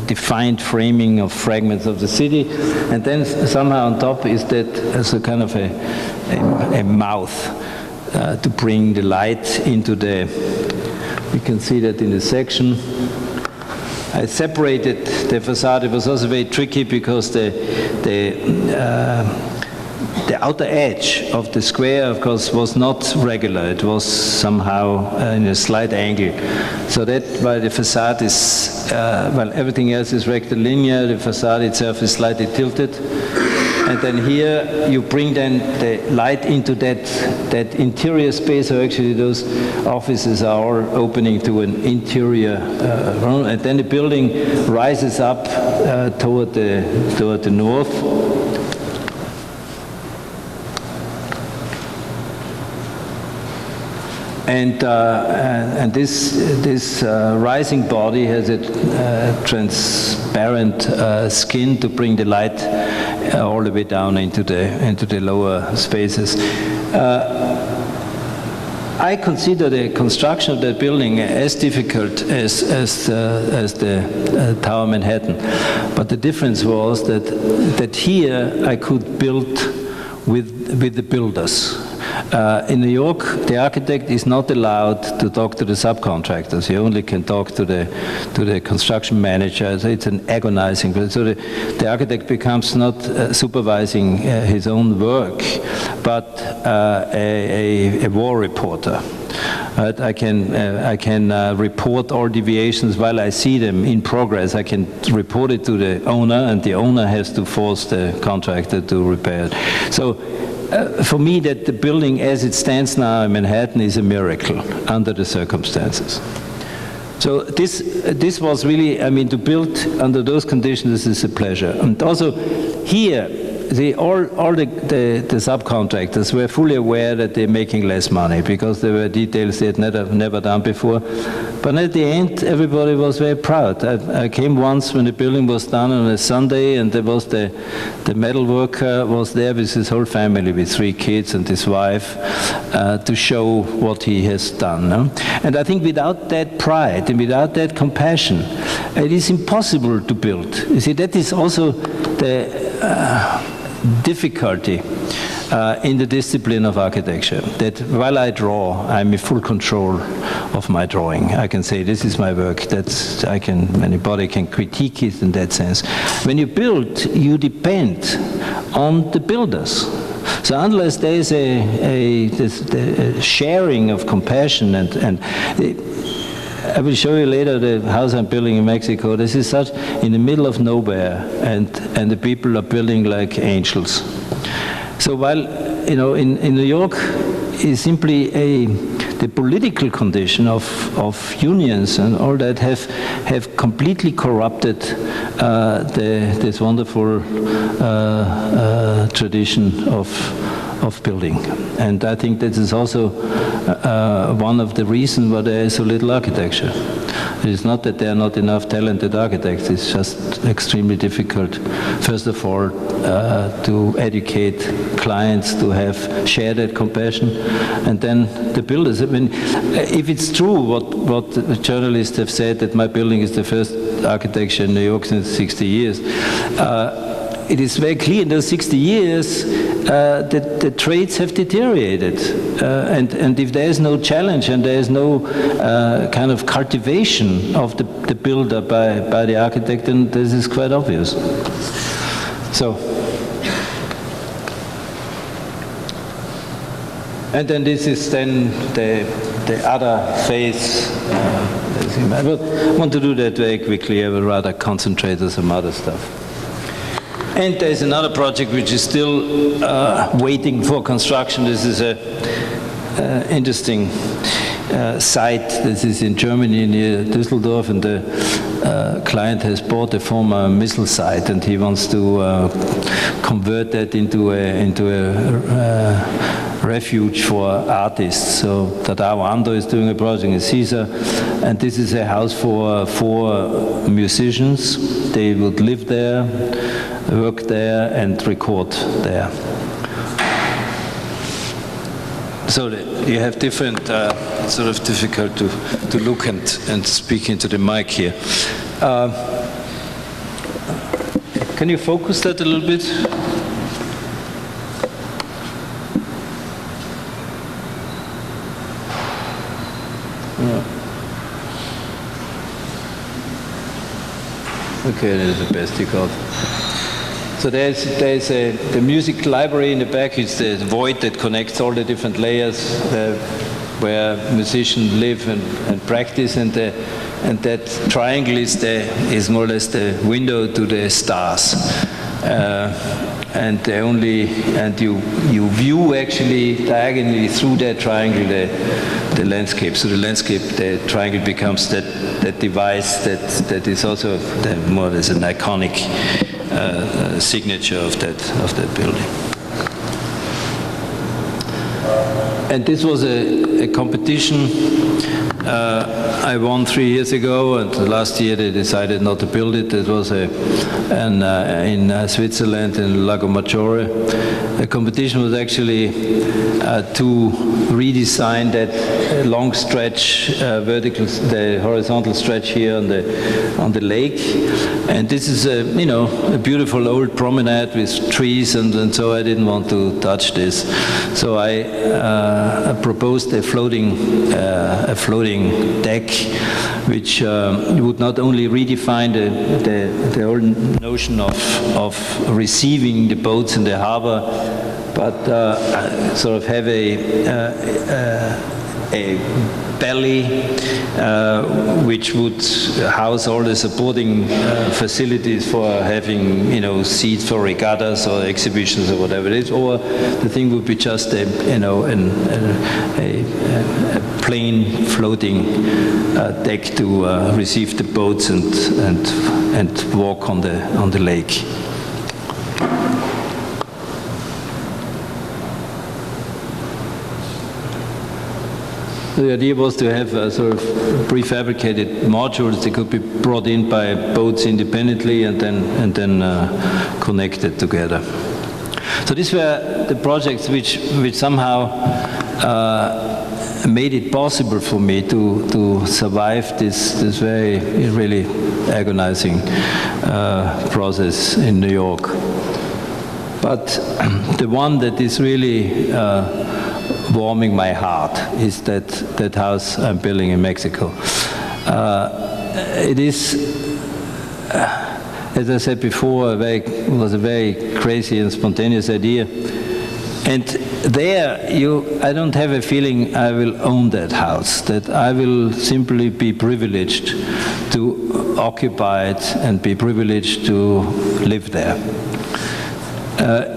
defined framing of fragments of the city, and then somehow on top is that as a kind of a mouth to bring the light into the. We can see that in the section. I separated the facade. It was also very tricky because the outer edge of the square, of course, was not regular. It was somehow in a slight angle. So that while the facade is, well, everything else is rectilinear, the facade itself is slightly tilted. And then here you bring then the light into that interior space. So actually those offices are all opening to an interior room. And then the building rises up toward the north. And this rising body has a transparent skin to bring the light all the way down into the lower spaces. I consider the construction of that building as difficult as the Tower Manhattan, but the difference was that here I could build with the builders. In New York, the architect is not allowed to talk to the subcontractors. He only can talk to the construction manager. So it's an agonizing. So the architect becomes not supervising his own work, but a war reporter. Right? I can report all deviations while I see them in progress. I can report it to the owner, and the owner has to force the contractor to repair it. So. For me, that the building as it stands now in Manhattan is a miracle under the circumstances. So this was really, I mean, to build under those conditions is a pleasure. And also here, all the subcontractors were fully aware that they're making less money because there were details they had never done before. But at the end, everybody was very proud. I came once when the building was done on a Sunday, and there was the metal worker was there with his whole family, with 3 kids and his wife, to show what he has done. No? And I think without that pride and without that compassion, it is impossible to build. You see, that is also the difficulty in the discipline of architecture, that while I draw, I'm in full control of my drawing. I can say, this is my work, anybody can critique it in that sense. When you build, you depend on the builders. So unless there is a sharing of compassion and I will show you later the house I'm building in Mexico. This is such in the middle of nowhere, and the people are building like angels. So while, you know, in New York is simply the political condition of unions and all that have completely corrupted this wonderful tradition of of building. And I think that is also one of the reasons why there is so little architecture. It is not that there are not enough talented architects, it's just extremely difficult, first of all, to educate clients to have shared that compassion, and then the builders. I mean, if it's true what the journalists have said, that my building is the first architecture in New York since 60 years, it is very clear in those 60 years that the trades have deteriorated. And if there is no challenge and there is no kind of cultivation of the builder by the architect, then this is quite obvious. So, and then this is then the other phase. I want to do that very quickly. I will rather concentrate on some other stuff. And there's another project which is still waiting for construction. This is an interesting site. This is in Germany near Düsseldorf, and the client has bought a former missile site, and he wants to convert that into a refuge for artists. So Tadao Ando is doing a project in Caesar, and this is a house for 4 musicians. They would live there, work there, and record there. So you have different, it's sort of difficult to look and speak into the mic here. Can you focus that a little bit? Okay, that is the best you got. So there's the music library in the back. It's the void that connects all the different layers where musicians live and practice, and that triangle is more or less the window to the stars. And you view actually diagonally through that triangle the landscape. So the landscape, the triangle becomes that device that is also more or less an iconic signature of that building. And this was a competition I won 3 years ago, and last year they decided not to build it. It was in Switzerland, in Lago Maggiore. The competition was actually to redesign that long stretch, the horizontal stretch here on the lake. And this is a beautiful old promenade with trees, and so I didn't want to touch this. So I proposed a floating deck, which would not only redefine the whole notion of receiving the boats in the harbor, but sort of have a belly which would house all the supporting facilities for having seats for regattas or exhibitions or whatever it is, or the thing would be just a plain floating deck to receive the boats and walk on the lake. The idea was to have sort of prefabricated modules that could be brought in by boats independently and then connected together. So these were the projects which somehow made it possible for me to survive this very really agonizing process in New York. But the one that is really warming my heart is that house I'm building in Mexico. It is, as I said before, it was a very crazy and spontaneous idea. And there, I don't have a feeling I will own that house, that I will simply be privileged to occupy it and be privileged to live there.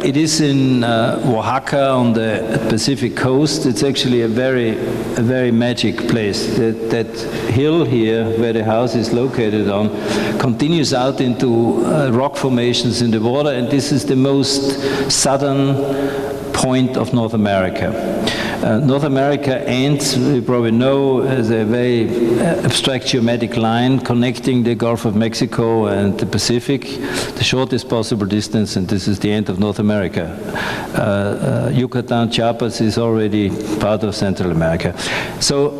It is in Oaxaca on the Pacific coast. It's actually a very magic place. That hill here, where the house is located on, continues out into rock formations in the water, and this is the most southern point of North America. North America ends, you probably know, as a very abstract geometric line connecting the Gulf of Mexico and the Pacific, the shortest possible distance, and this is the end of North America. Yucatan, Chiapas is already part of Central America. So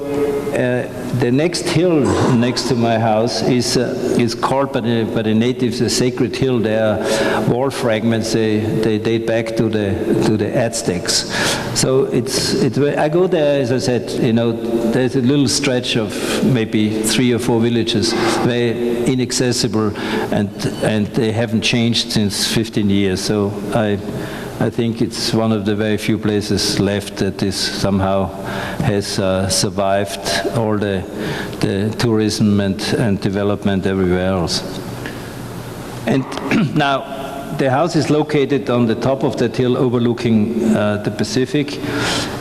the next hill next to my house is called by the natives a sacred hill. They are wall fragments. They date back to the Aztecs. So I go there, as I said, there's a little stretch of maybe 3 or 4 villages, very inaccessible, and they haven't changed since 15 years. So I think it's one of the very few places left that is somehow has survived all the tourism and development everywhere else. And now, the house is located on the top of that hill overlooking the Pacific.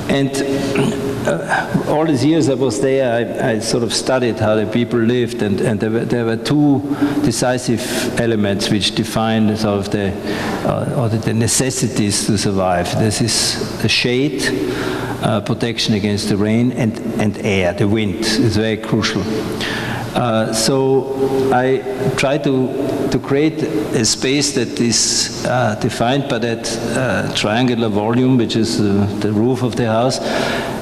And all these years I was there, I sort of studied how the people lived, and there were 2 decisive elements which define sort of the necessities to survive. This is the shade, protection against the rain, and air, the wind is very crucial. So I try to create a space that is defined by that triangular volume, which is the roof of the house,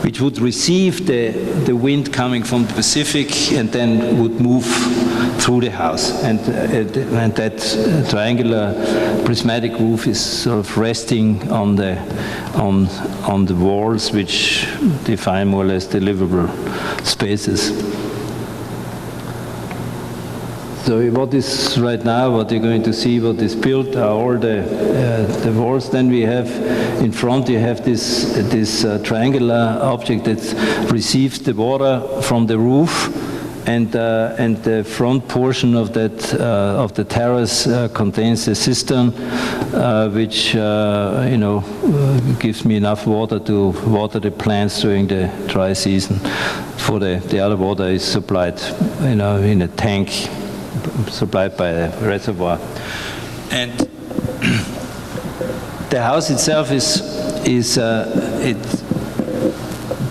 which would receive the wind coming from the Pacific and then would move through the house. And that triangular prismatic roof is sort of resting on the walls, which define more or less the livable spaces. So what is right now, what you're going to see, what is built are all the walls. Then we have, in front you have this triangular object that receives the water from the roof, and the front portion of that of the terrace contains a cistern, which gives me enough water to water the plants during the dry season. For the other water is supplied, in a tank, supplied by a reservoir. And the house itself is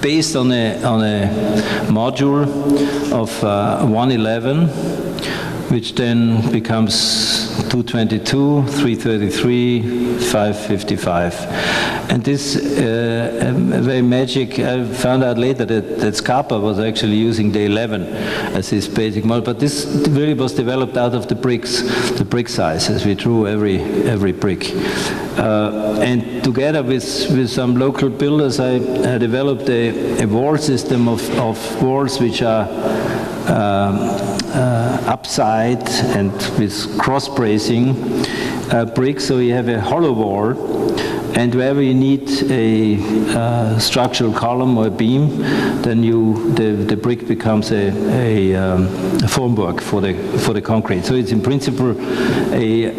based on a module of 111, which then becomes 222, 333, 555. And this very magic, I found out later that Scarpa was actually using the 11 as his basic model, but this really was developed out of the bricks, the brick sizes. We drew every brick. And together with some local builders, I developed a wall system of walls which are upside and with cross-bracing bricks, so you have a hollow wall, and wherever you need a structural column or a beam, then the brick becomes a formwork for the concrete. So it's in principle a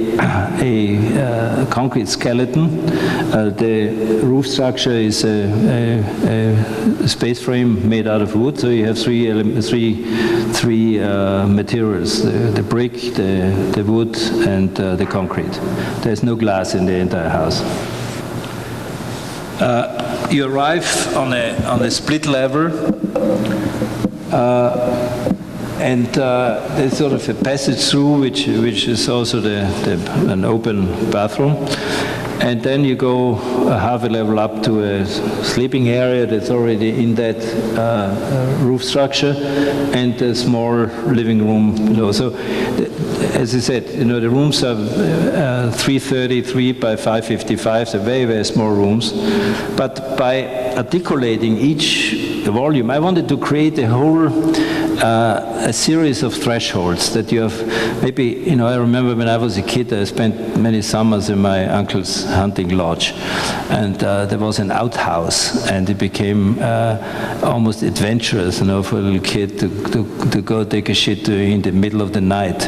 concrete skeleton. The roof structure is a space frame made out of wood. So you have three materials: the brick, the wood, and the concrete. There's no glass in the entire house. You arrive on a split level, and there's sort of a passage through, which is also an open bathroom. And then you go half a level up to a sleeping area that's already in that roof structure, and a small living room below. So, as I said, the rooms are 333 by 555, so very, very small rooms. But by articulating each volume, I wanted to create a whole a series of thresholds that you have. Maybe, I remember when I was a kid, I spent many summers in my uncle's hunting lodge, and there was an outhouse, and it became almost adventurous, for a little kid to go take a shit in the middle of the night,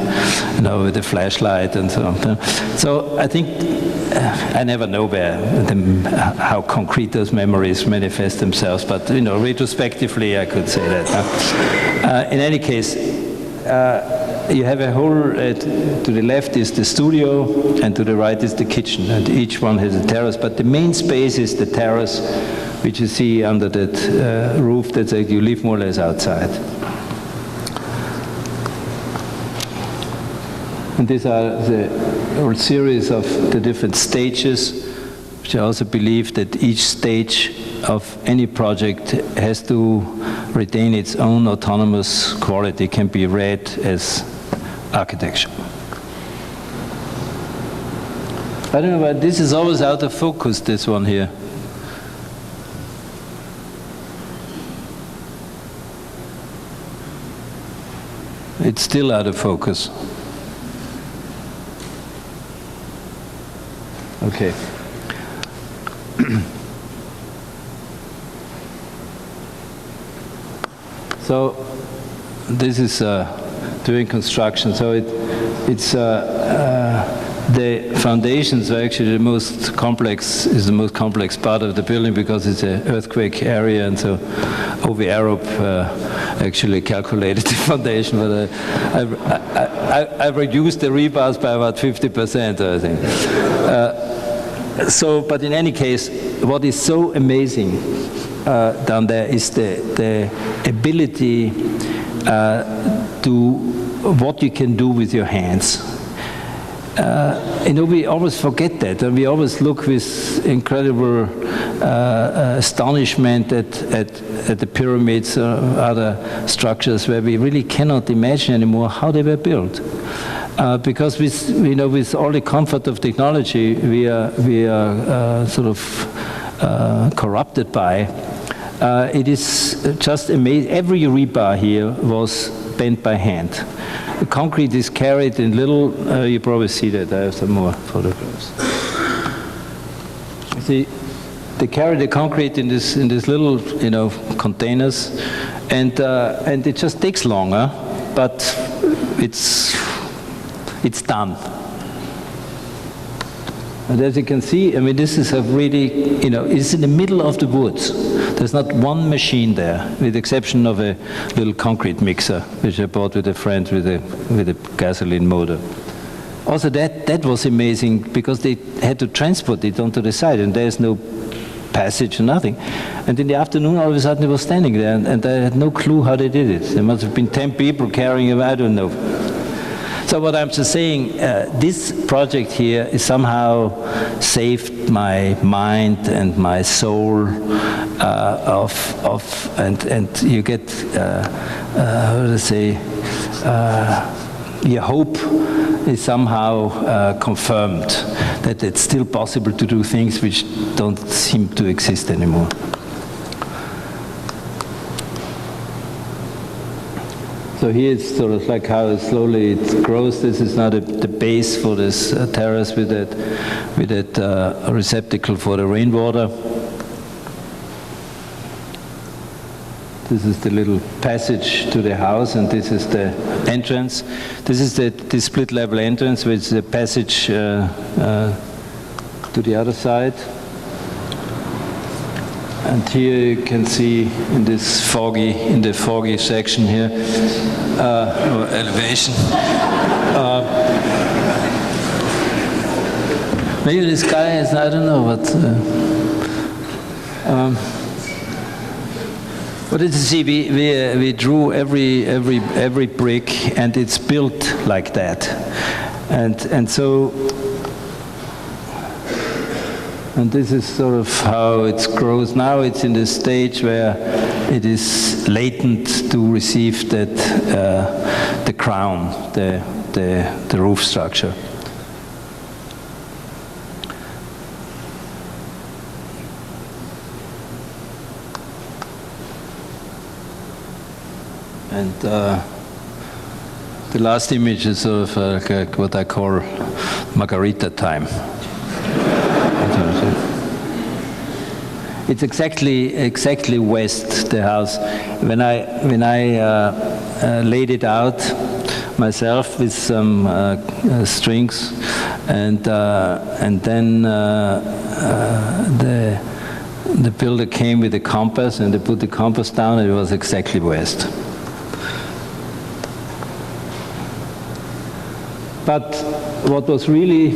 with a flashlight and so on. So I think I never know how concrete those memories manifest themselves, but retrospectively I could say that. In any case, you have a whole, to the left is the studio, and to the right is the kitchen, and each one has a terrace, but the main space is the terrace, which you see under that roof. That's like you live more or less outside. And these are the whole series of the different stages, which I also believe that each stage of any project has to retain its own autonomous quality, can be read as architecture. I don't know, but this is always out of focus, this one here. It's still out of focus. Okay. So this is during construction. So it's the foundations are actually the most complex, is the most complex part of the building because it's an earthquake area, and so O.V. Arup actually calculated the foundation, but I've reduced the rebars by about 50%, I think. But in any case, what is so amazing down there is the ability to what you can do with your hands. We always forget that, and we always look with incredible astonishment at the pyramids or other structures where we really cannot imagine anymore how they were built. Because with all the comfort of technology, we are sort of corrupted by. It is just amazing. Every rebar here was bent by hand. The concrete is carried in little, you probably see that, I have some more photographs. You see, they carry the concrete in this little, containers, and it just takes longer, but it's done. And as you can see, I mean, this is a really, it's in the middle of the woods. There's not one machine there, with the exception of a little concrete mixer, which I bought with a friend with a gasoline motor. Also, that was amazing because they had to transport it onto the site, and there's no passage or nothing. And in the afternoon, all of a sudden, it was standing there, and I had no clue how they did it. There must have been 10 people carrying it, I don't know. So what I'm just saying, this project here is somehow saved my mind and my soul and you get, how to say, your hope is somehow confirmed that it's still possible to do things which don't seem to exist anymore. So here it's sort of like how slowly it grows. This is now the base for this terrace with that receptacle for the rainwater. This is the little passage to the house, and this is the entrance. This is the split level entrance with the passage to the other side. And here you can see in the foggy section here, elevation. Maybe this guy is, I don't know what did you see? We drew every brick, and it's built like that, and so. And this is sort of how it grows. Now it's in the stage where it is latent to receive that the crown, the roof structure. And the last image is sort of like what I call Margarita time. It's exactly west, the house. When I laid it out myself with some strings, and then the builder came with a compass, and they put the compass down, and it was exactly west. But what was really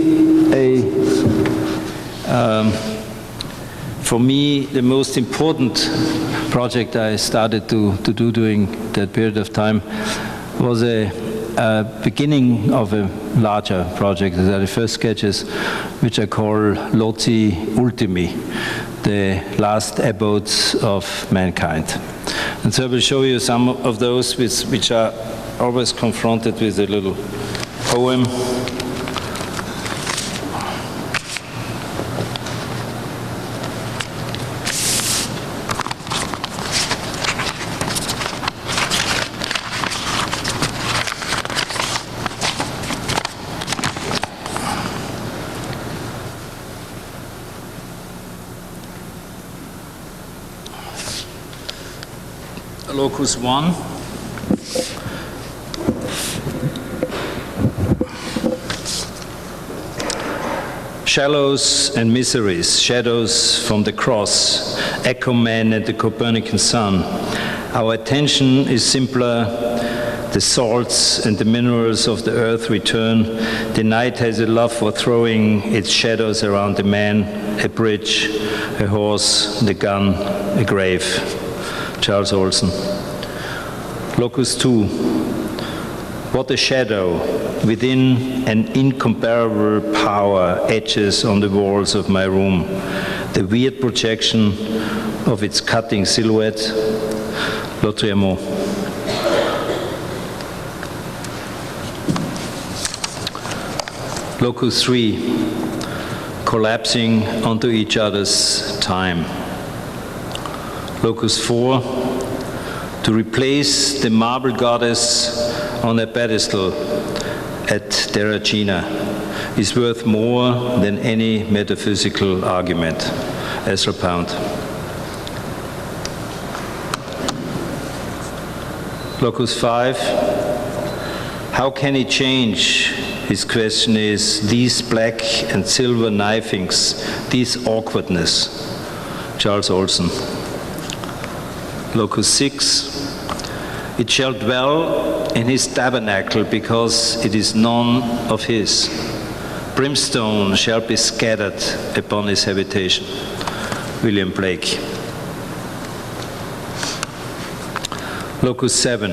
for me, the most important project I started to do during that period of time was a beginning of a larger project. These are the first sketches, which I call Loci Ultimi, the last abodes of mankind. And so I will show you some of those which are always confronted with a little poem. Locus 1. Shallows and miseries, shadows from the cross, echo man and the Copernican sun. Our attention is simpler. The salts and the minerals of the earth return. The night has a love for throwing its shadows around the man, a bridge, a horse, the gun, a grave. Charles Olson. Locus 2. What a shadow within an incomparable power etches on the walls of my room. The weird projection of its cutting silhouette. Lautréamont. Locus 3. Collapsing onto each other's time. Locus 4, to replace the marble goddess on a pedestal at Terracina is worth more than any metaphysical argument. Ezra Pound. Locus 5, how can he change? His question is, these black and silver knifings, this awkwardness. Charles Olson. Locus 6, it shall dwell in his tabernacle because it is none of his. Brimstone shall be scattered upon his habitation. William Blake. Locus 7,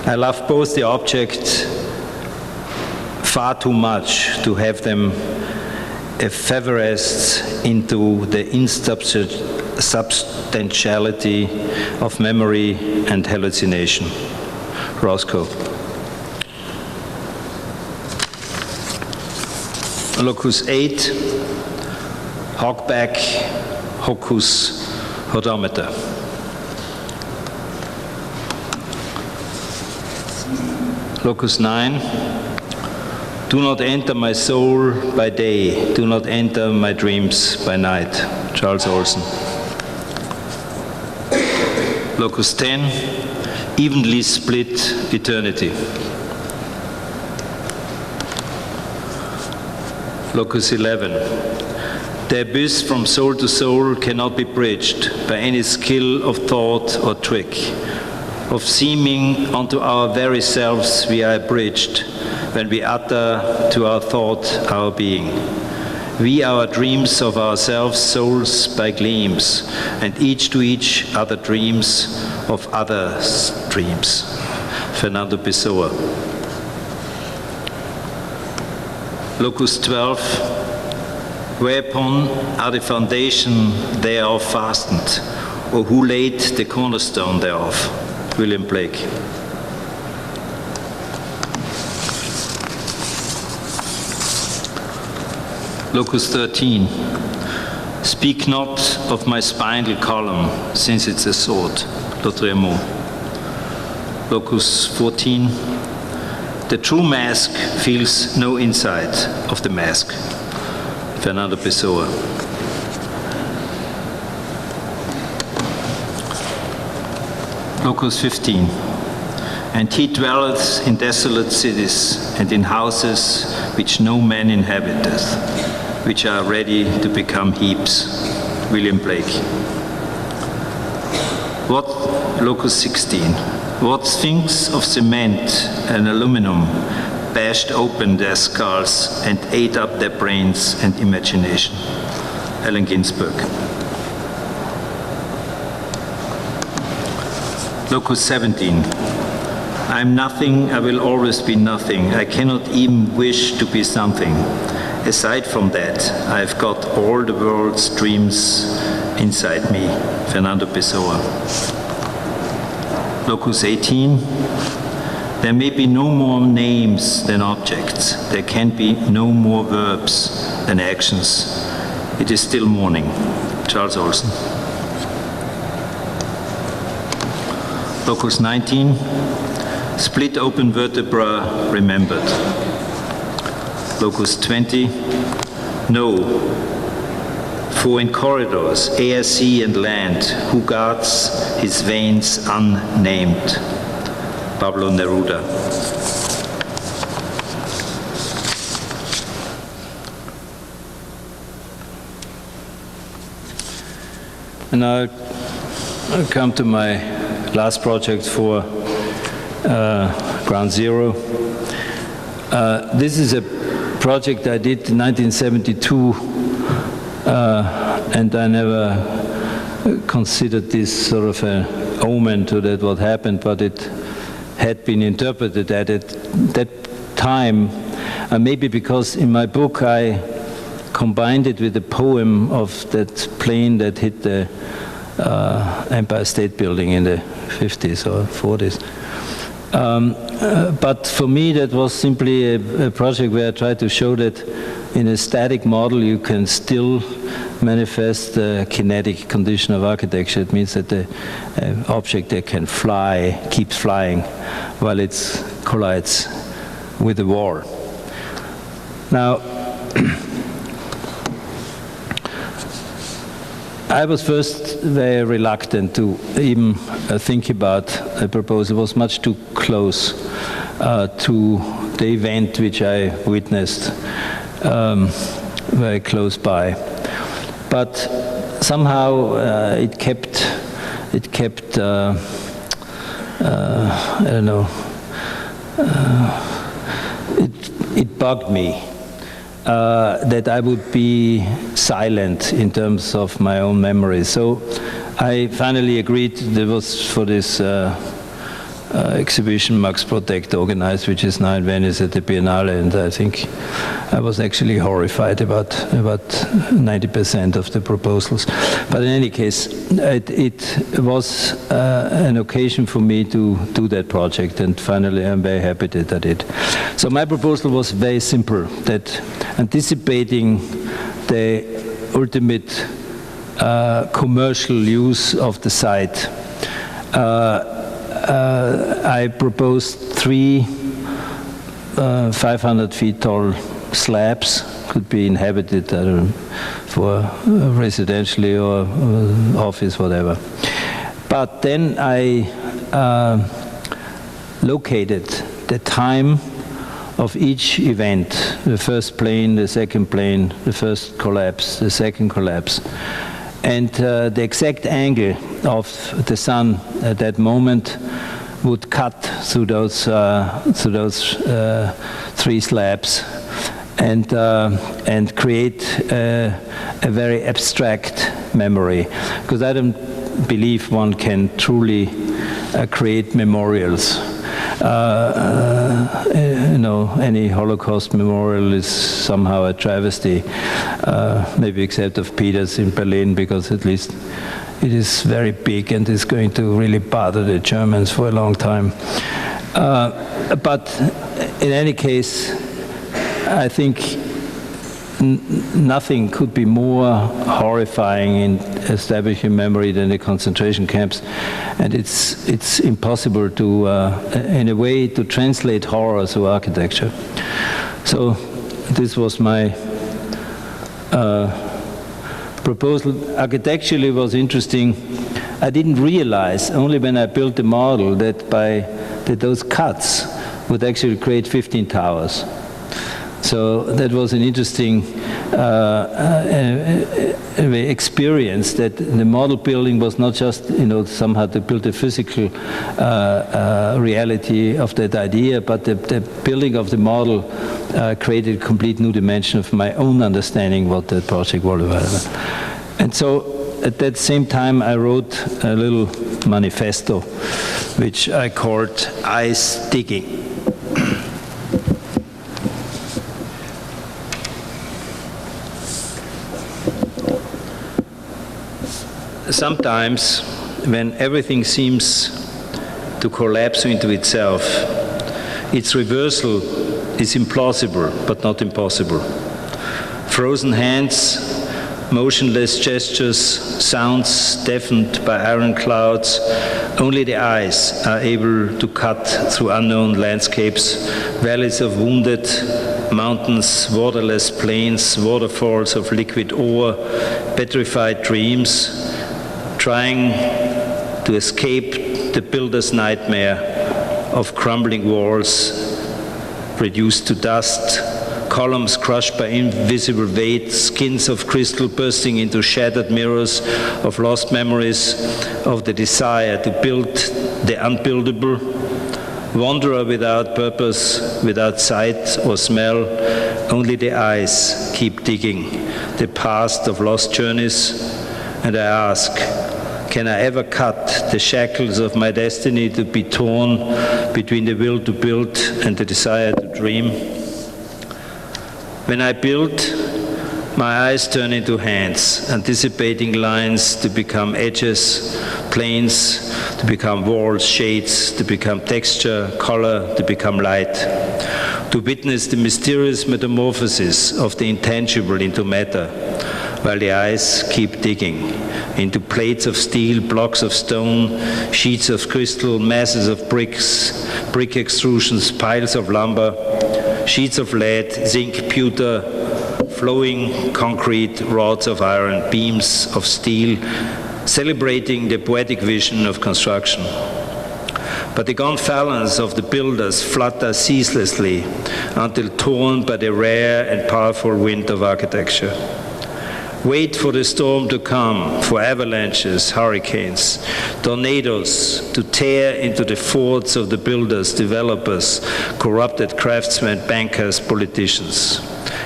I love both the object far too much to have them effervesced into the substantiality of memory and hallucination. Roscoe. Locus 8, hogback, hocus, hodometer. Locus 9, do not enter my soul by day, do not enter my dreams by night. Charles Olson. Locus 10, evenly split eternity. Locus 11, the abyss from soul to soul cannot be bridged by any skill of thought or trick. Of seeming unto our very selves we are abridged when we utter to our thought our being. We our dreams of ourselves, souls by gleams, and each to each other dreams of others' dreams. Fernando Pessoa. Locus 12, whereupon are the foundation thereof fastened, or who laid the cornerstone thereof? William Blake. Locus 13, speak not of my spinal column, since it's a sword. Lautréamont. Locus 14, the true mask feels no inside of the mask. Fernando Pessoa. Locus 15, and he dwelleth in desolate cities and in houses which no man inhabiteth, which are ready to become heaps. William Blake. Locus 16, what thinks of cement and aluminum bashed open their skulls and ate up their brains and imagination. Allen Ginsberg. Locus 17. I am nothing, I will always be nothing. I cannot even wish to be something. Aside from that, I've got all the world's dreams inside me. Fernando Pessoa. Locus 18. There may be no more names than objects. There can be no more verbs than actions. It is still morning. Charles Olson. Locus 19. Split open vertebra remembered. Locus 20. No. For in corridors, air, sea, and land, who guards his veins unnamed? Pablo Neruda. And now I'll come to my last project for Ground Zero. This is a project I did in 1972, and I never considered this sort of an omen to that what happened, but it had been interpreted at that time, maybe because in my book I combined it with a poem of that plane that hit the Empire State Building in the 50s or 40s. But for me that was simply a project where I tried to show that in a static model you can still manifest the kinetic condition of architecture. It means that the object that can fly keeps flying while it collides with the wall. Now, I was first very reluctant to even think about a proposal. It was much too close to the event which I witnessed very close by. But somehow it kept I don't know, it bugged me that I would be silent in terms of my own memory. So I finally agreed. There was for this exhibition Max Protect organized, which is now in Venice at the Biennale, and I think I was actually horrified about 90% of the proposals. But in any case, it was an occasion for me to do that project, and finally I'm very happy that I did. So my proposal was very simple, that anticipating the ultimate commercial use of the site, I proposed 3 500 feet tall slabs, could be inhabited for residentially or office, whatever. But then I located the time of each event, the first plane, the second plane, the first collapse, the second collapse, and the exact angle of the sun at that moment would cut through those 3 slabs and create a very abstract memory, because I don't believe one can truly create memorials. You know, any Holocaust memorial is somehow a travesty, maybe except of Peter's in Berlin, because at least it is very big and is going to really bother the Germans for a long time. But in any case, I think nothing could be more horrifying in establishing memory than the concentration camps, and it's impossible to, in a way, to translate horror to architecture. So this was my proposal. Architecturally was interesting. I didn't realize, only when I built the model, that those cuts would actually create 15 towers. So that was an interesting experience that the model building was not just, somehow to build a physical reality of that idea, but the building of the model created a complete new dimension of my own understanding what that project was about. And so at that same time, I wrote a little manifesto, which I called Ice Digging. Sometimes, when everything seems to collapse into itself, its reversal is implausible, but not impossible. Frozen hands, motionless gestures, sounds deafened by iron clouds, only the eyes are able to cut through unknown landscapes, valleys of wounded, mountains, waterless plains, waterfalls of liquid ore, petrified dreams, trying to escape the builder's nightmare of crumbling walls reduced to dust, columns crushed by invisible weight, skins of crystal bursting into shattered mirrors of lost memories of the desire to build the unbuildable, wanderer without purpose, without sight or smell, only the eyes keep digging the past of lost journeys, and I ask, can I ever cut the shackles of my destiny to be torn between the will to build and the desire to dream? When I build, my eyes turn into hands, anticipating lines to become edges, planes to become walls, shades to become texture, color to become light, to witness the mysterious metamorphosis of the intangible into matter, while the eyes keep digging into plates of steel, blocks of stone, sheets of crystal, masses of bricks, brick extrusions, piles of lumber, sheets of lead, zinc, pewter, flowing concrete, rods of iron, beams of steel, celebrating the poetic vision of construction. But the gonfalons of the builders flutter ceaselessly until torn by the rare and powerful wind of architecture. Wait for the storm to come, for avalanches, hurricanes, tornadoes to tear into the forts of the builders, developers, corrupted craftsmen, bankers, politicians.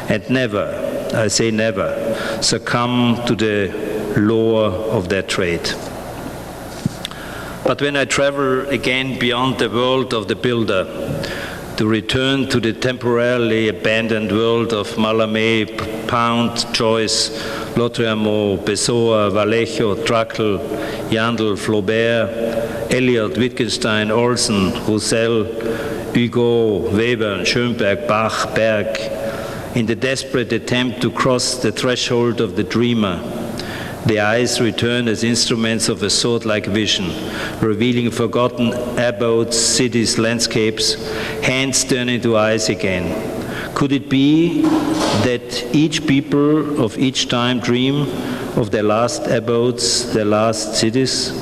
And never, I say never, succumb to the lure of their trade. But when I travel again beyond the world of the builder, to return to the temporarily abandoned world of Mallarmé, Pound, Joyce, Lautréamont, Pessoa, Vallejo, Truckle, Jandl, Flaubert, Eliot, Wittgenstein, Olsen, Roussel, Hugo, Weber, Schönberg, Bach, Berg, in the desperate attempt to cross the threshold of the dreamer, the eyes return as instruments of a sword-like vision, revealing forgotten abodes, cities, landscapes. Hands turn into eyes again. Could it be that each people of each time dream of their last abodes, their last cities?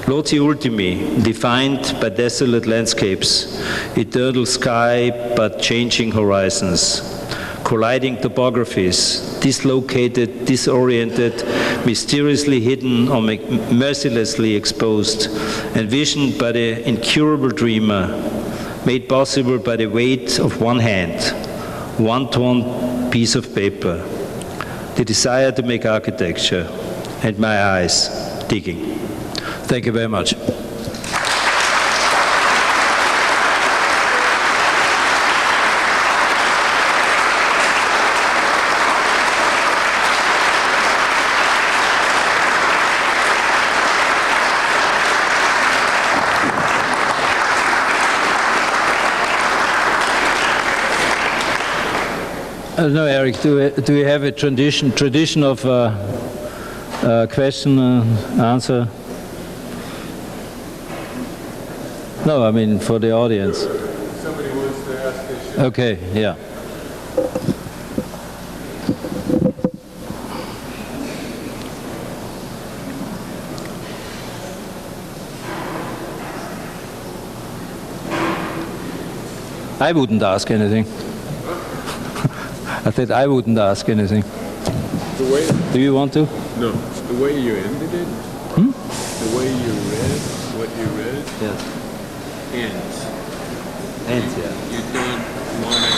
Loci ultimi, defined by desolate landscapes, eternal sky but changing horizons, colliding topographies, dislocated, disoriented, mysteriously hidden or mercilessly exposed, envisioned by the incurable dreamer, made possible by the weight of one hand, one torn piece of paper, the desire to make architecture, and my eyes digging. Thank you very much. No, Eric, do we have a tradition of question and answer? No, I mean for the audience. Somebody wants to ask this. Okay, yeah. I wouldn't ask anything. I said I wouldn't ask anything. The way, Do you want to? no, the way you ended it, the way you read what you read, Yes. ends. Ends, yeah. You don't want to